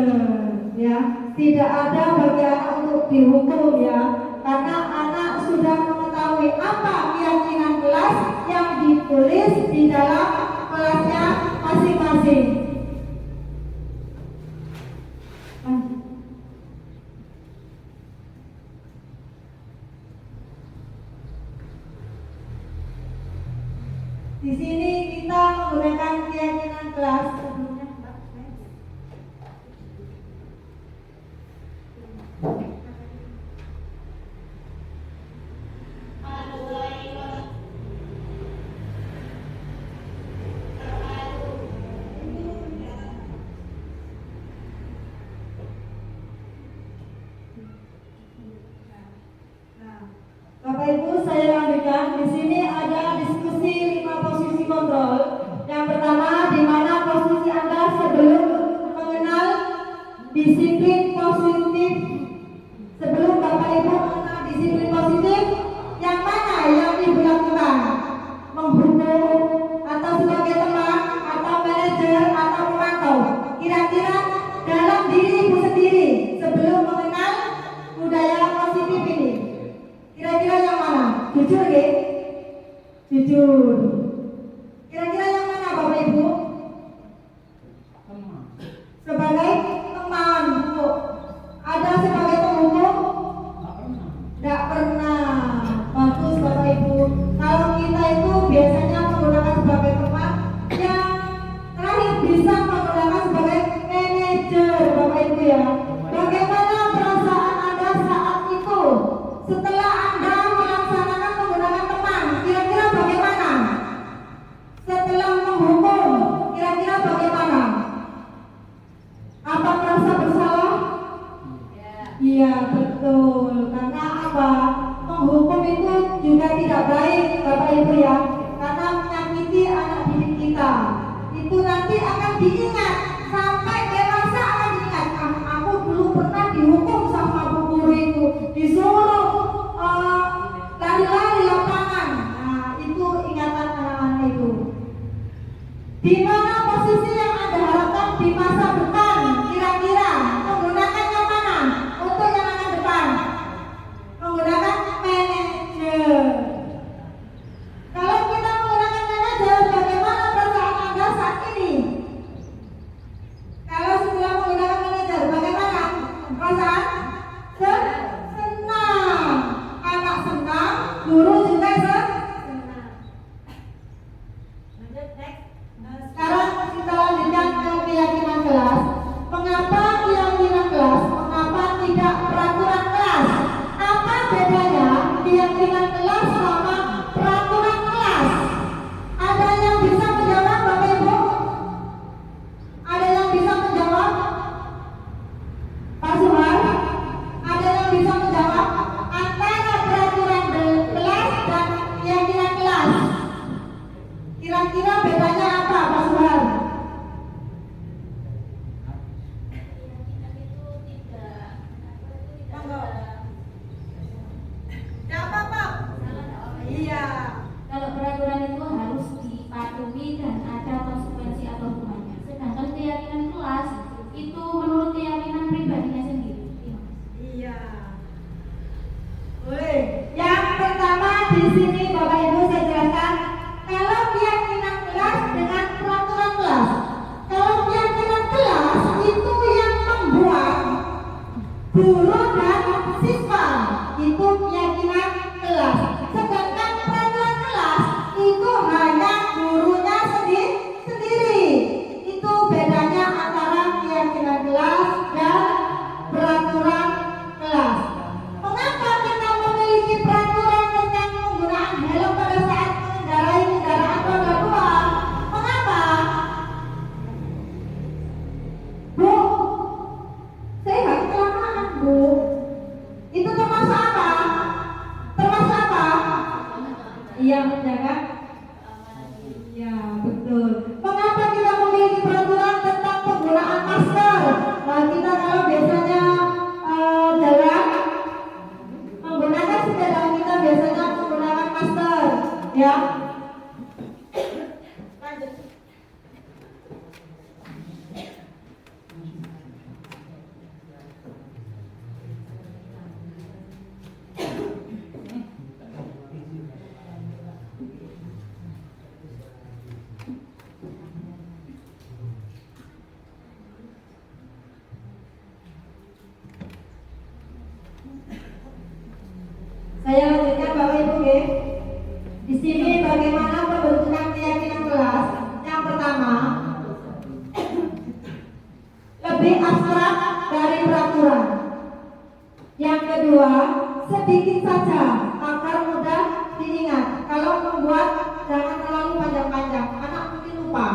ya. Tidak ada bagi anak untuk dihukum ya, karena anak sudah mengetahui apa keyakinan kelas yang ditulis di dalam kelasnya masing-masing. Di sini kita menggunakan keyakinan kelas. Sebelumnya, Mbak, Bapak Ibu, saya lanjutkan. Di sini ada diskusi 5 posisi kontrol. Yang pertama, di mana posisi Anda sebelum mengenal disiplin positif. Sebelum Bapak Ibu mengenal disiplin positif, yang mana yang Ibu lakukan? Menghukum atau sebagai teman atau manajer atau pemantau? Kira-kira dalam diri Ibu sendiri sebelum mengenal budaya positif ini, kira-kira yang mana? Jujur ya? Jujur. Kira-kira yang mana Bapak Ibu? Sebagai teman Bu. Ada sebagai penghukum? Tidak pernah. Bagus Bapak Ibu. Kalau kita itu biasanya menggunakan sebagai teman, yang terakhir bisa menggunakan sebagai manajer Bapak Ibu ya. Bagaimana perasaan Anda saat itu? Setelah Anda melaksanakan menggunakan teman, kira-kira bagaimana? Setelah menghukum, kira-kira bagaimana? Apa merasa bersalah? Iya, betul. Karena apa? Menghukum itu juga tidak baik Bapak Ibu ya. Karena menyakiti anak didik kita. Itu nanti akan diingat sampai dewasa, akan diingat. Aku dulu pernah dihukum sama bu guru itu, disuruh lari-lari lapangan. Nah, itu ingatan anak-anak itu. Di mana posisi yang Anda harapkan di masa depan? Kira-kira menggunakan yang mana untuk yang akan depan? Menggunakan manajer. Kalau kita menggunakan manajer, bagaimana perasaan Anda saat ini? Kalau setelah menggunakan manajer, bagaimana perasaan? Senang. Anak senang, guru juga senang. Sekarang kita lanjutkan ke keyakinan kelas. Mengapa keyakinan kelas? Mengapa tidak peraturan kelas? Apa bedanya keyakinan kelas sama peraturan kelas? Adanya di sini Bapak Ibu saya jelaskan kalau keyakinan kelas dengan peraturan kelas. Kalau keyakinan kelas itu yang membuat guru dan siswa, itu keyakinan kelas. Sedangkan peraturan kelas itu hanya gurunya sendiri. Itu bedanya antara keyakinan kelas dan peraturan kelas. Mengapa kita memiliki peraturan tentang penggunaan helm pada saat mengendarai kendaraan roda 2? Mengapa? Bu, saya nggak kecelakaan, Bu. Itu termasuk apa? Termasuk apa? Iya, menjaga. Ya, betul. Mengapa kita memiliki peraturan tentang penggunaan masker? Nah, kita kalau biasanya jalan menggunakan sepeda, kita biasanya menggunakan masker, ya. Lanjut. Saya lanjutkan Bapak Ibu ya. Di sini bagaimana pembentukan keyakinan kelas? Yang pertama, lebih abstrak dari peraturan. Yang kedua, sedikit saja agar mudah diingat. Kalau membuat jangan terlalu panjang-panjang, anak mungkin lupa.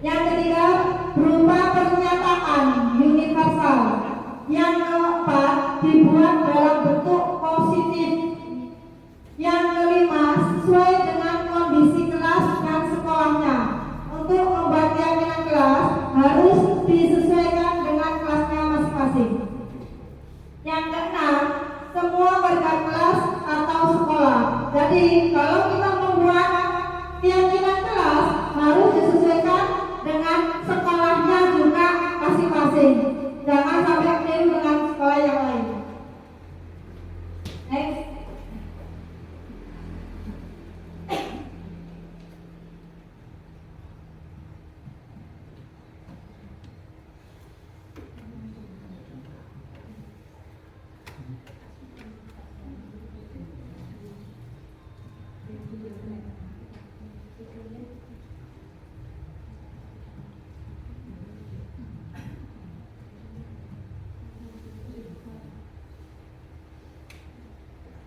Yang ketiga, berupa pernyataan universal. Yang keempat, dibuat dalam bentuk positif. Yang kelima, sesuai dengan kondisi kelas dan sekolahnya. Untuk membuat keyakinan kelas harus disesuaikan dengan kelasnya masing-masing. Yang keenam, semua warga kelas atau sekolah. Jadi kalau kita membuat keyakinan kelas harus disesuaikan dengan sekolahnya juga masing-masing. Jangan sampai keliru dengan sekolah yang lain. Next.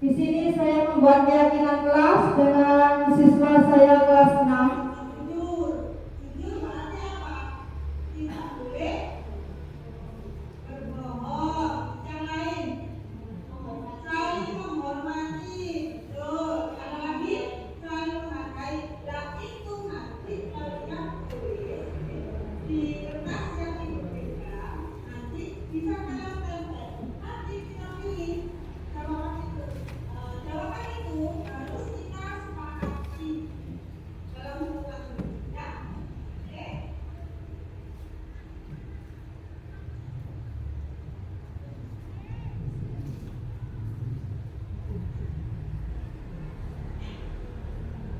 Di sini saya membuat keyakinan kelas dengan siswa saya kelas 6. Jujur berarti apa? Tidak boleh berbohong. Yang lain, saling menghormati. Tuh, ada lagi saling menghargai. Lah itu nanti kalian tulis di kertas yang diberikan. Nanti bisa kalian tempel. Nanti kita pilih jawaban itu. Jawaban itu harus kita sepakati dalam hubungan ya. Oke.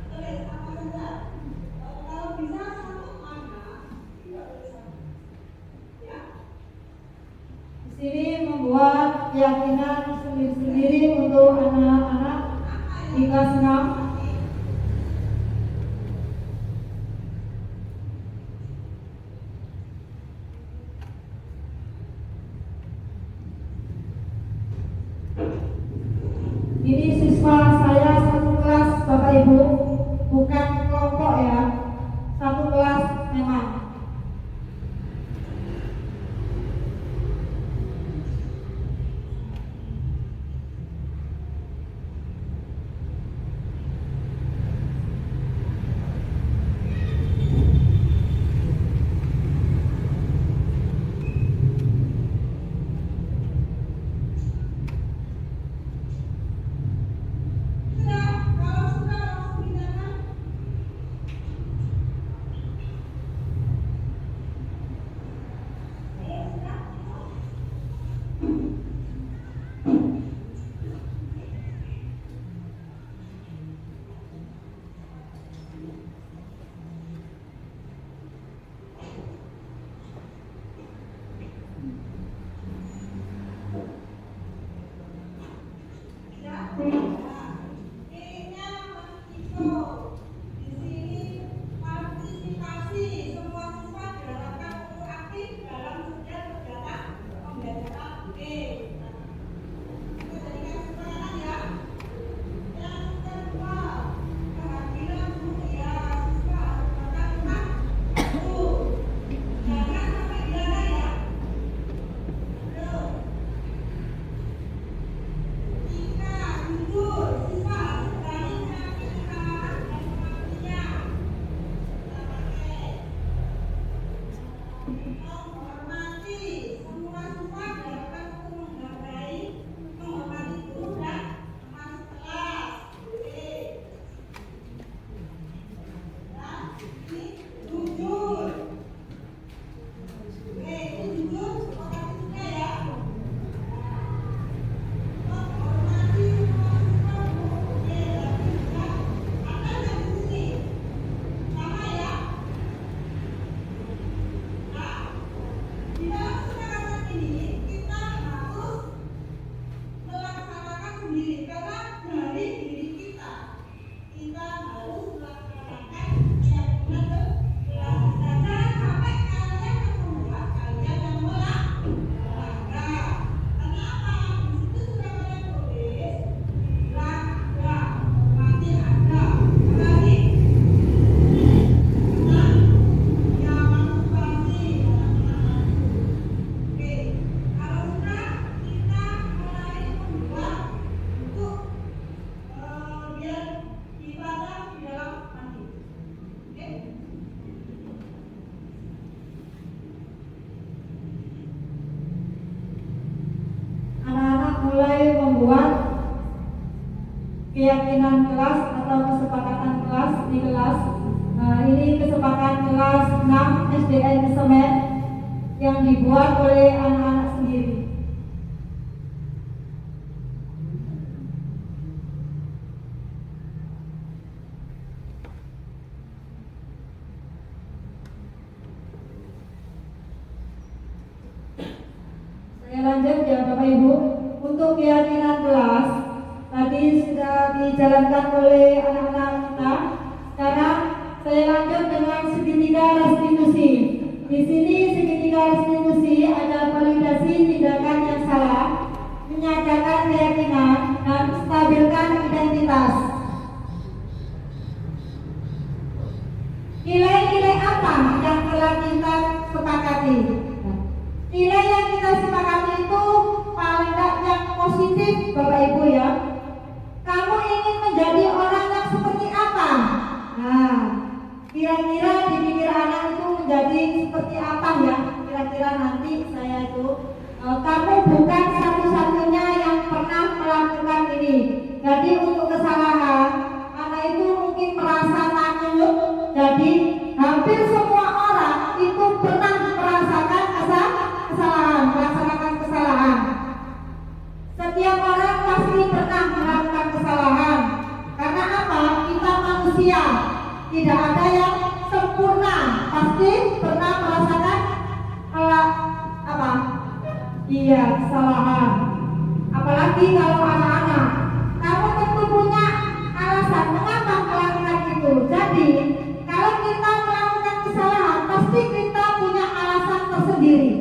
Tulis apa saja. Kalau bisa satu mana, tidak boleh satu. Ya. Di sini membuat keyakinan sendiri-sendiri untuk anak-anak di kelas 6. Ini siswa saya satu kelas Bapak Ibu, bukan kelompok ya, satu kelas memang. sendiri karena dari diri kita harus melaksanakan keyakinan kelas. Jangan sampai kalian yang membuat kalian yang melanggar. Karena apa? Di situ sudah kalian tulis bilang ada, masih ada. Kembali. Nah, yang masukasi. Oke, kalau sudah kita mulai membuat untuk biar ibadah di dalam hati. Oke? Anak-anak mulai membuat keyakinan kelas atau kesepakatan kelas di kelas. Ini kesepakatan kelas 6 SDN Semen yang dibuat oleh anak-anak sendiri. Saya lanjut ya Bapak Ibu. Untuk keyakinan kelas tadi sudah dijalankan oleh anak-anak kita. Sekarang saya lanjut dengan segitiga restitusi. Di sini segitiga restitusi ada validasi tindakan yang salah, menyatakan keyakinan, dan stabilkan identitas. Nilai-nilai apa yang telah kita sepakati? Nilai yang kita sepakati itu paling tidak yang positif, Bapak Ibu ya. Kamu ingin menjadi orang yang seperti apa? Nah, kira-kira di pikir anak itu menjadi seperti apa ya? Kira-kira nanti saya itu kamu bukan satu-satunya yang pernah melakukan ini. Jadi untuk kesalahan, anak itu mungkin merasa takut. Jadi hampir semua orang itu pernah merasakan kesalahan, melaksanakan kesalahan. Setiap orang pasti pernah melakukan kesalahan. Karena apa? Kita manusia, tidak ada yang sempurna. Pasti pernah merasakan apa? Iya, kesalahan. Apalagi kalau anak-anak, kamu tentu punya alasan mengapa melakukan itu. Jadi kalau kita melakukan kesalahan, pasti kita punya alasan tersendiri.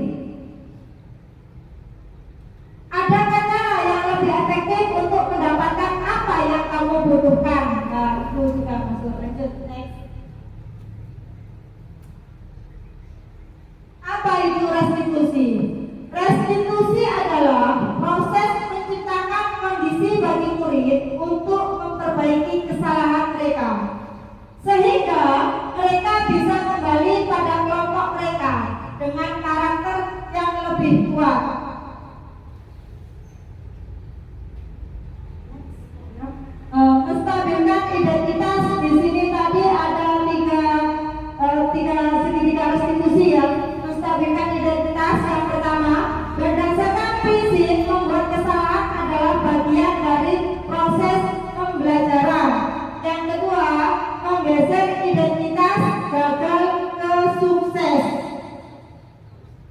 Adakah cara yang lebih efektif untuk mendapatkan apa yang kamu butuhkan? Nah, itu sudah masuk. Lanjut, next. Apa itu restitusi? Restitusi adalah proses menciptakan kondisi bagi murid untuk memperbaiki kesalahan mereka, sehingga mereka bisa kembali pada kelompok mereka dengan karakter yang lebih kuat. Menstabilkan identitas. Di sini tadi ada tiga segitiga restitusi ya. Menstabilkan identitas yang pertama, berdasarkan prinsip membuat kesalahan adalah bagian dari proses pembelajaran. Yang kedua, menggeser identitas gagal ke sukses.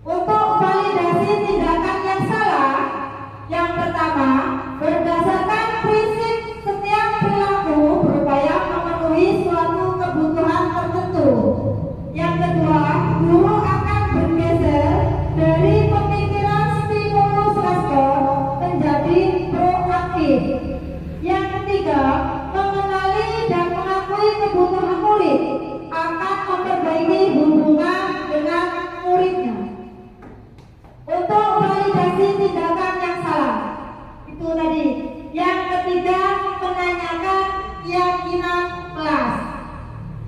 Untuk validasi tindakan yang salah, yang pertama, berdasarkan prinsip setiap perilaku berupaya memenuhi suatu kebutuhan tertentu. Yang kedua, guru akan bergeser dari pemikiran stimulus respon menjadi proaktif. Yang ketiga, mengenali dan mengakui kebutuhan murid, akan memperbaiki hubungan dengan muridnya. Untuk validasi tindakan yang salah, itu tadi. Yang ketiga, menanyakan keyakinan kelas.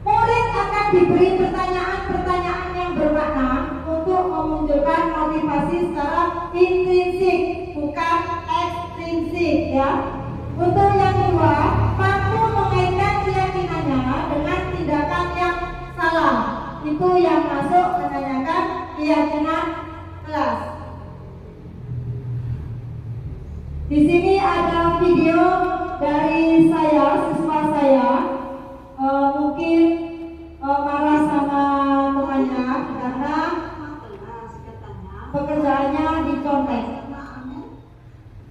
Murid akan diberi pertanyaan-pertanyaan yang bermakna untuk memunculkan motivasi secara intrinsik, bukan ekstrinsik ya. Untuk yang kedua, mampu mengaitkan keyakinannya dengan tindakan yang salah. Itu yang masuk menanyakan keyakinan kelas. Di sini ada video dari saya, siswa saya, mungkin marah sama temannya karena pekerjaannya dicontek.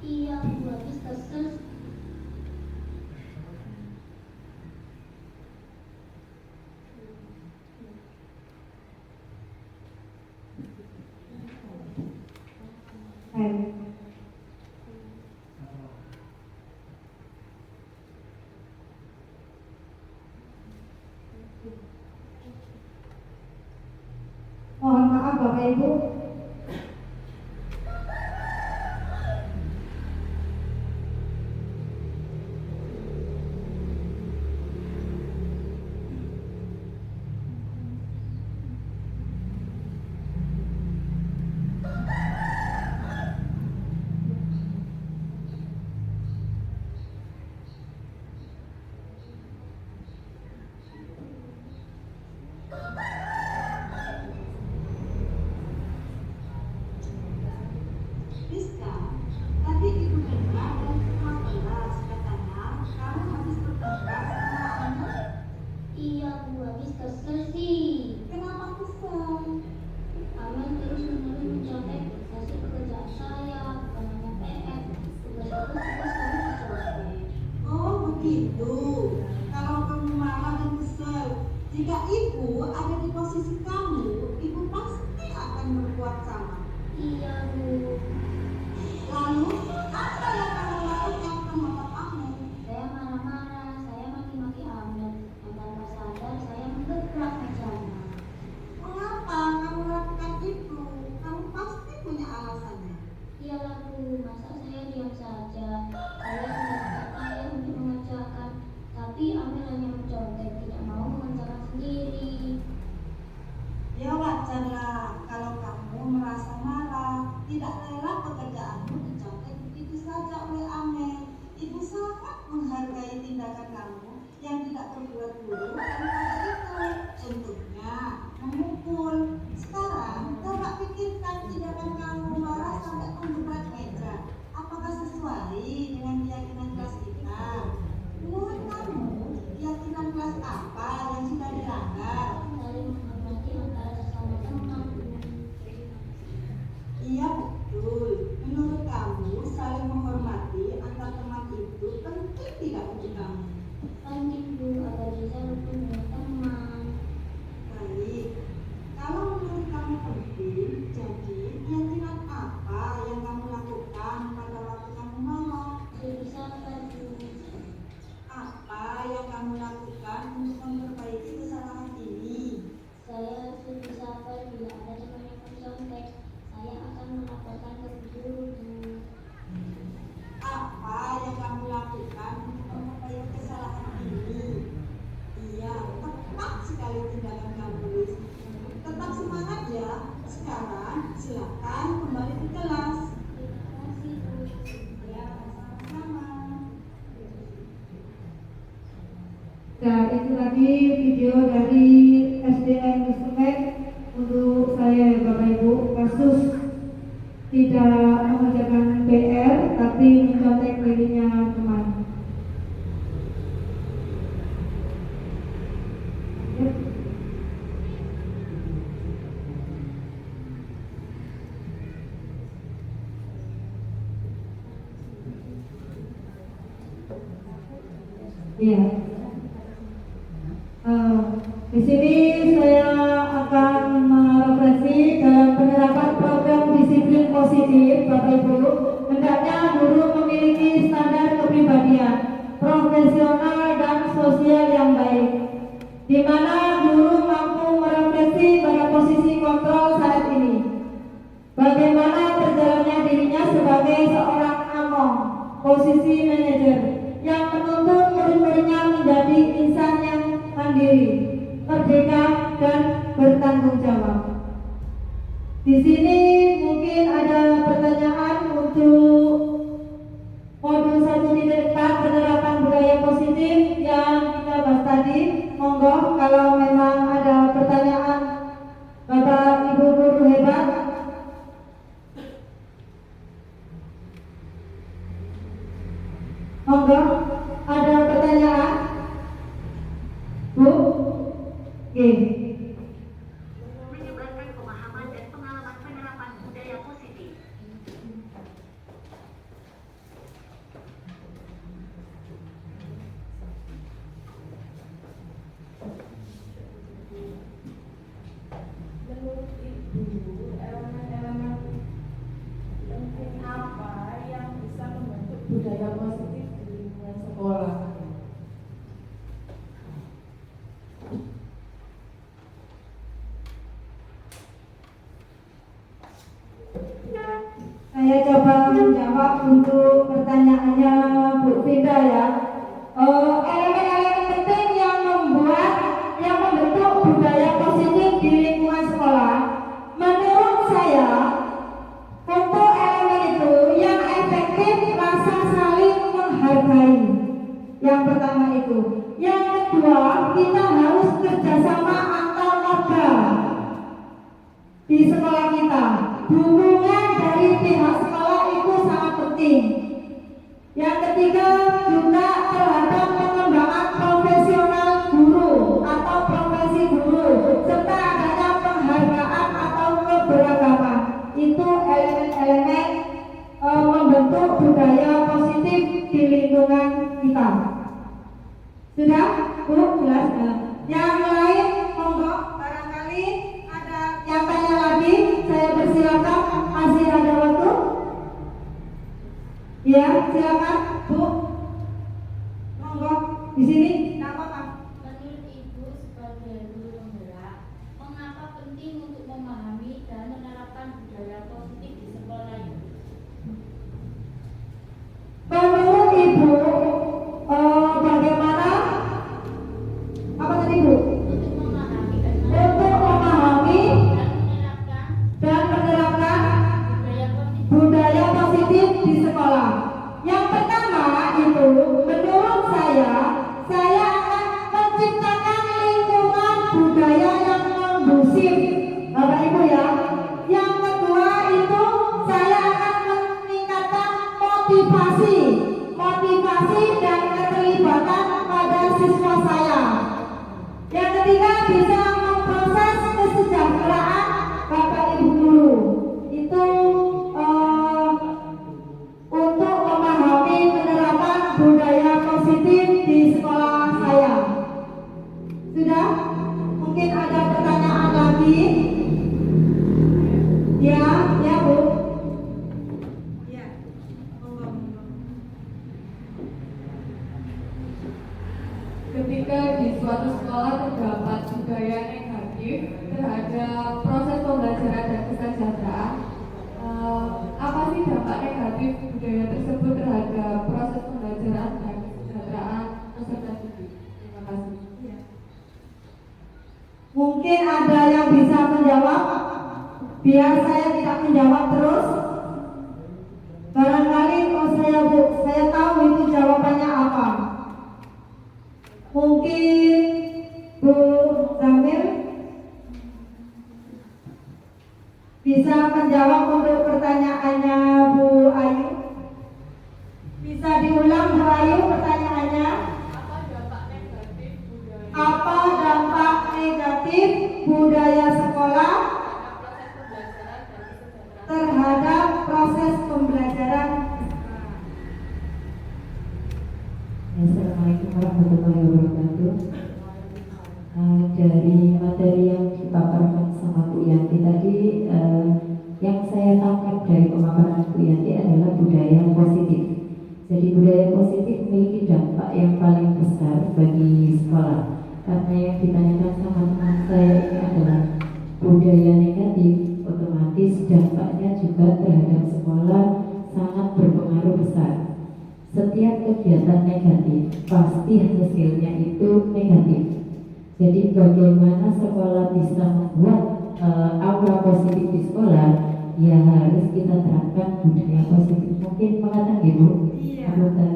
Iya, Bu, habis tesis Bapak Ibu. Rizka, tadi ibu dengar dari kelas kelas katanya kamu habis bertengkar sama anak. Iya Bu, habis kesel sih. Kenapa kesel? Aman terus-menerus mencontek hasil pekerjaan saya, bukan hanya PR. Tugas kamu dicontek. Oh begitu. Kalau kamu marah dan kesel, jika ibu ada di posisi kamu, ibu pasti akan berbuat sama. Iya Bu. Lalu apa yang kamu lakukan terhadap Ahmed? Saya marah-marah, saya maki-maki Ahmed. Dan tanpa sadar saya menggebrak mejanya. Mengapa kamu lakukan itu? Kamu pasti punya alasannya. Iyalah Bu, masa saya diam saja. Saya sudah berupaya untuk mengerjakan, tapi Ahmed hanya mencontek, tidak mau mengerjakan sendiri. Ya wajarlah kalau kamu merasa marah, tidak rela pekerjaanmu dicontek begitu saja oleh Ahmed. Ibu sangat menghargai tindakan kamu yang tidak terburu-buru pada itu. Contohnya memukul. Sekarang coba pikirkan tindakan kamu marah sampai menggebrak meja. Apakah sesuai dengan keyakinan kelas kita? Menurut kamu, keyakinan kelas apa yang sudah dilanggar? Saling menghormati antara sesama teman. Iya betul. Menurut kamu saling menghormati antar teman itu penting tidak untuk kamu? Penting Bu, agar bisa rukun dengan teman. Baik. Kalau menurut kamu penting, jadi keyakinan apa yang kamu lakukan pada waktu kamu marah? Lebih sabar Bu. Apa yang kamu lakukan untuk memperbaiki kesalahan ini? Saya lebih sabar bila ada teman yang mencontek. Saya akan melaporkan ke guru Bu. Apa yang kamu lakukan untuk memperbaiki kesalahan ini? Iya, tepat sekali tindakan kamu, Liz. Tetap semangat ya. Sekarang silakan kembali ke kelas. Terima kasih Bu. Ya, sama-sama. Nah, itu tadi video dari SDN Muslimet untuk saya ya Bapak Ibu, kasus tidak mengerjakan PR tapi mencontek dirinya teman. Iya. Di sini saya akan merefleksi dalam penerapan program disiplin positif, Bapak Ibu. Hendaknya guru memiliki standar kepribadian, profesional dan sosial yang baik, di mana guru mampu merefleksi pada posisi kontrol saat ini. Bagaimana berjalannya dirinya sebagai seorang among, posisi manajer, yang menuntut murid-muridnya menjadi insan yang mandiri, merdeka dan bertanggung jawab. Di sini mungkin ada pertanyaan untuk modul 1.4 penerapan budaya positif yang kita bahas tadi. Monggo kalau memang ada pertanyaan Bapak Ibu guru hebat. Monggo, ada pertanyaan? Bu? Oke. Menyebarkan pemahaman dan pengalaman penerapan budaya positif. Menurut Ibu, elemen-elemen penting apa yang bisa membentuk budaya positif di lingkungan sekolah? untuk pertanyaannya Bu Frida ya. Elemen-elemen penting yang membentuk budaya positif di lingkungan sekolah. Menurut saya, untuk elemen itu yang efektif rasa saling menghargai. Yang pertama itu. Yang kedua, kita harus kerjasama antar warga di sekolah kita. Dukungan dari pihak sekolah itu sangat penting. Yang ketiga juga terhadap pengembangan profesional guru atau profesi guru serta adanya penghargaan atau keberagaman. Itu elemen-elemen membentuk budaya positif di lingkungan kita. Sudah? Bu, jelas? Yang lain monggo, barangkali ada yang tanya lagi, saya persilakan, masih ada waktu. Ya, silakan Bu. Monggo di sini. Enggak apa-apa. Menurut Ibu sebagai guru penggerak, mengapa penting untuk memahami dan menerapkan budaya positif di sekolah itu? Menurut Ibu, bagaimana? Apa tadi Bu? Untuk memahami dan menerapkan budaya budaya positif positif di sekolah. Yang pertama itu, menurut saya akan menciptakan lingkungan budaya yang kondusif, Bapak Ibu ya. Yang kedua itu, saya akan meningkatkan motivasi dan keterlibatan pada siswa saya. Yang ketiga, bisa memproses kesejahteraan Bapak Ibu guru. Itu untuk memahami penerapan budaya positif di sekolah saya. Sudah? Mungkin ada pertanyaan lagi? Ya Bu. Ya, monggo. Ketika di suatu sekolah terdapat budaya negatif terhadap proses pembelajaran dan kesejahteraan, apa sih dampak negatif budaya tersebut terhadap proses pembelajaran dan kesejahteraan peserta didik? Terima kasih. Mungkin ada yang bisa menjawab, biar saya tidak menjawab terus. Barangkali saya tahu itu jawabannya apa. Mungkin Bu Zamil bisa menjawab untuk pertanyaannya Bu Ayu. Bisa diulang Bu Ayu pertanyaannya? Apa dampak negatif budaya sekolah terhadap proses pembelajaran? Assalamualaikum warahmatullahi wabarakatuh. Dari materi yang dipaparkan sama Bu Yanti tadi, yang saya tangkap dari pemaparan Bu Yanti adalah budaya positif. Jadi budaya positif memiliki dampak yang paling besar bagi sekolah. Karena yang ditanyakan sama teman saya ini adalah budaya negatif, otomatis dampaknya juga terhadap sekolah sangat berpengaruh besar. Setiap kegiatan negatif pasti hasilnya itu negatif. Jadi bagaimana sekolah bisa membuat aura positif di sekolah, ya harus kita terapkan budaya positif. Mungkin mengatakan Ibu? Iya. Betul.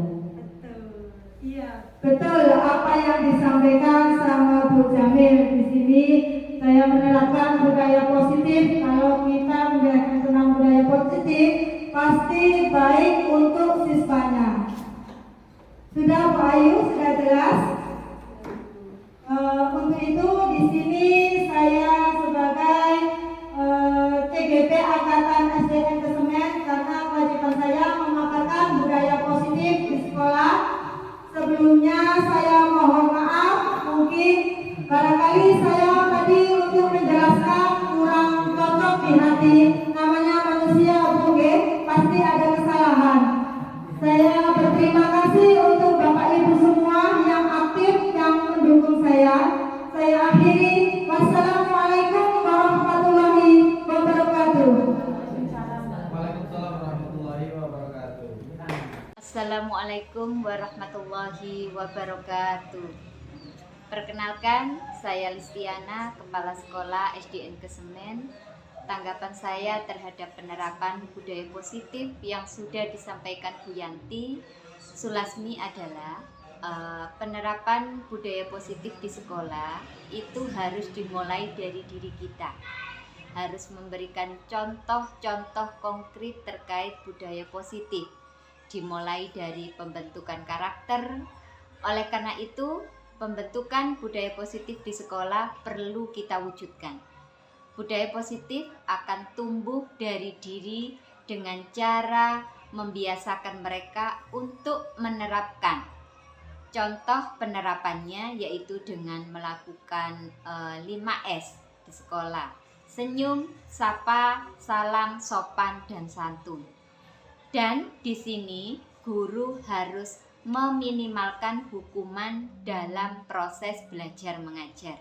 Iya. Betul apa yang disampaikan sama Bu Jamil di sini. Saya menerapkan budaya positif. Kalau kita menjalankan tentang budaya positif, pasti baik untuk siswanya. Sudah Bu Ayu, sudah jelas? Untuk itu di sini saya sebagai CGP Angkatan SDN Kesemen, karena kewajiban saya memaparkan budaya positif di sekolah. Sebelumnya saya mohon maaf, mungkin barangkali saya tadi untuk menjelaskan kurang cocok di hati. Namanya manusia Bu, pasti ada kesalahan. Saya berterima kasih untuk Bapak Ibu semua yang aktif, yang mendukung saya. Saya akhiri. Wassalamualaikum warahmatullahi wabarakatuh. Waalaikumsalam warahmatullahi wabarakatuh. Assalamualaikum warahmatullahi wabarakatuh. Perkenalkan, saya Listiana, Kepala Sekolah SDN Kesemen. Tanggapan saya terhadap penerapan budaya positif yang sudah disampaikan Bu Yanti Sulasmi adalah penerapan budaya positif di sekolah itu harus dimulai dari diri kita. Harus memberikan contoh-contoh konkret terkait budaya positif, dimulai dari pembentukan karakter. Oleh karena itu, pembentukan budaya positif di sekolah perlu kita wujudkan. Budaya positif akan tumbuh dari diri dengan cara membiasakan mereka untuk menerapkan. Contoh penerapannya yaitu dengan melakukan 5S di sekolah. Senyum, sapa, salam, sopan, dan santun. Dan di sini guru harus meminimalkan hukuman dalam proses belajar mengajar.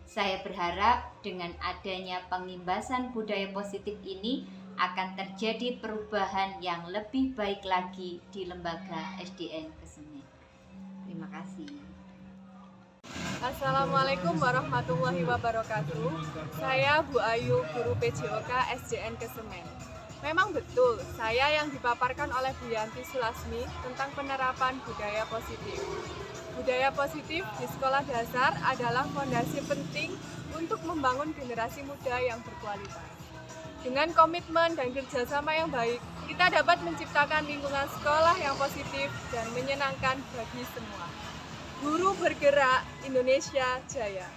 Saya berharap dengan adanya pengimbasan budaya positif ini akan terjadi perubahan yang lebih baik lagi di lembaga SDN Kesemen. Terima kasih. Assalamualaikum warahmatullahi wabarakatuh. Saya Bu Ayu, guru PJOK SDN Kesemen. Memang betul, saya yang dipaparkan oleh Bu Yanti Sulasmi tentang penerapan budaya positif. Budaya positif di sekolah dasar adalah fondasi penting untuk membangun generasi muda yang berkualitas. Dengan komitmen dan kerjasama yang baik, kita dapat menciptakan lingkungan sekolah yang positif dan menyenangkan bagi semua. Guru bergerak, Indonesia Jaya.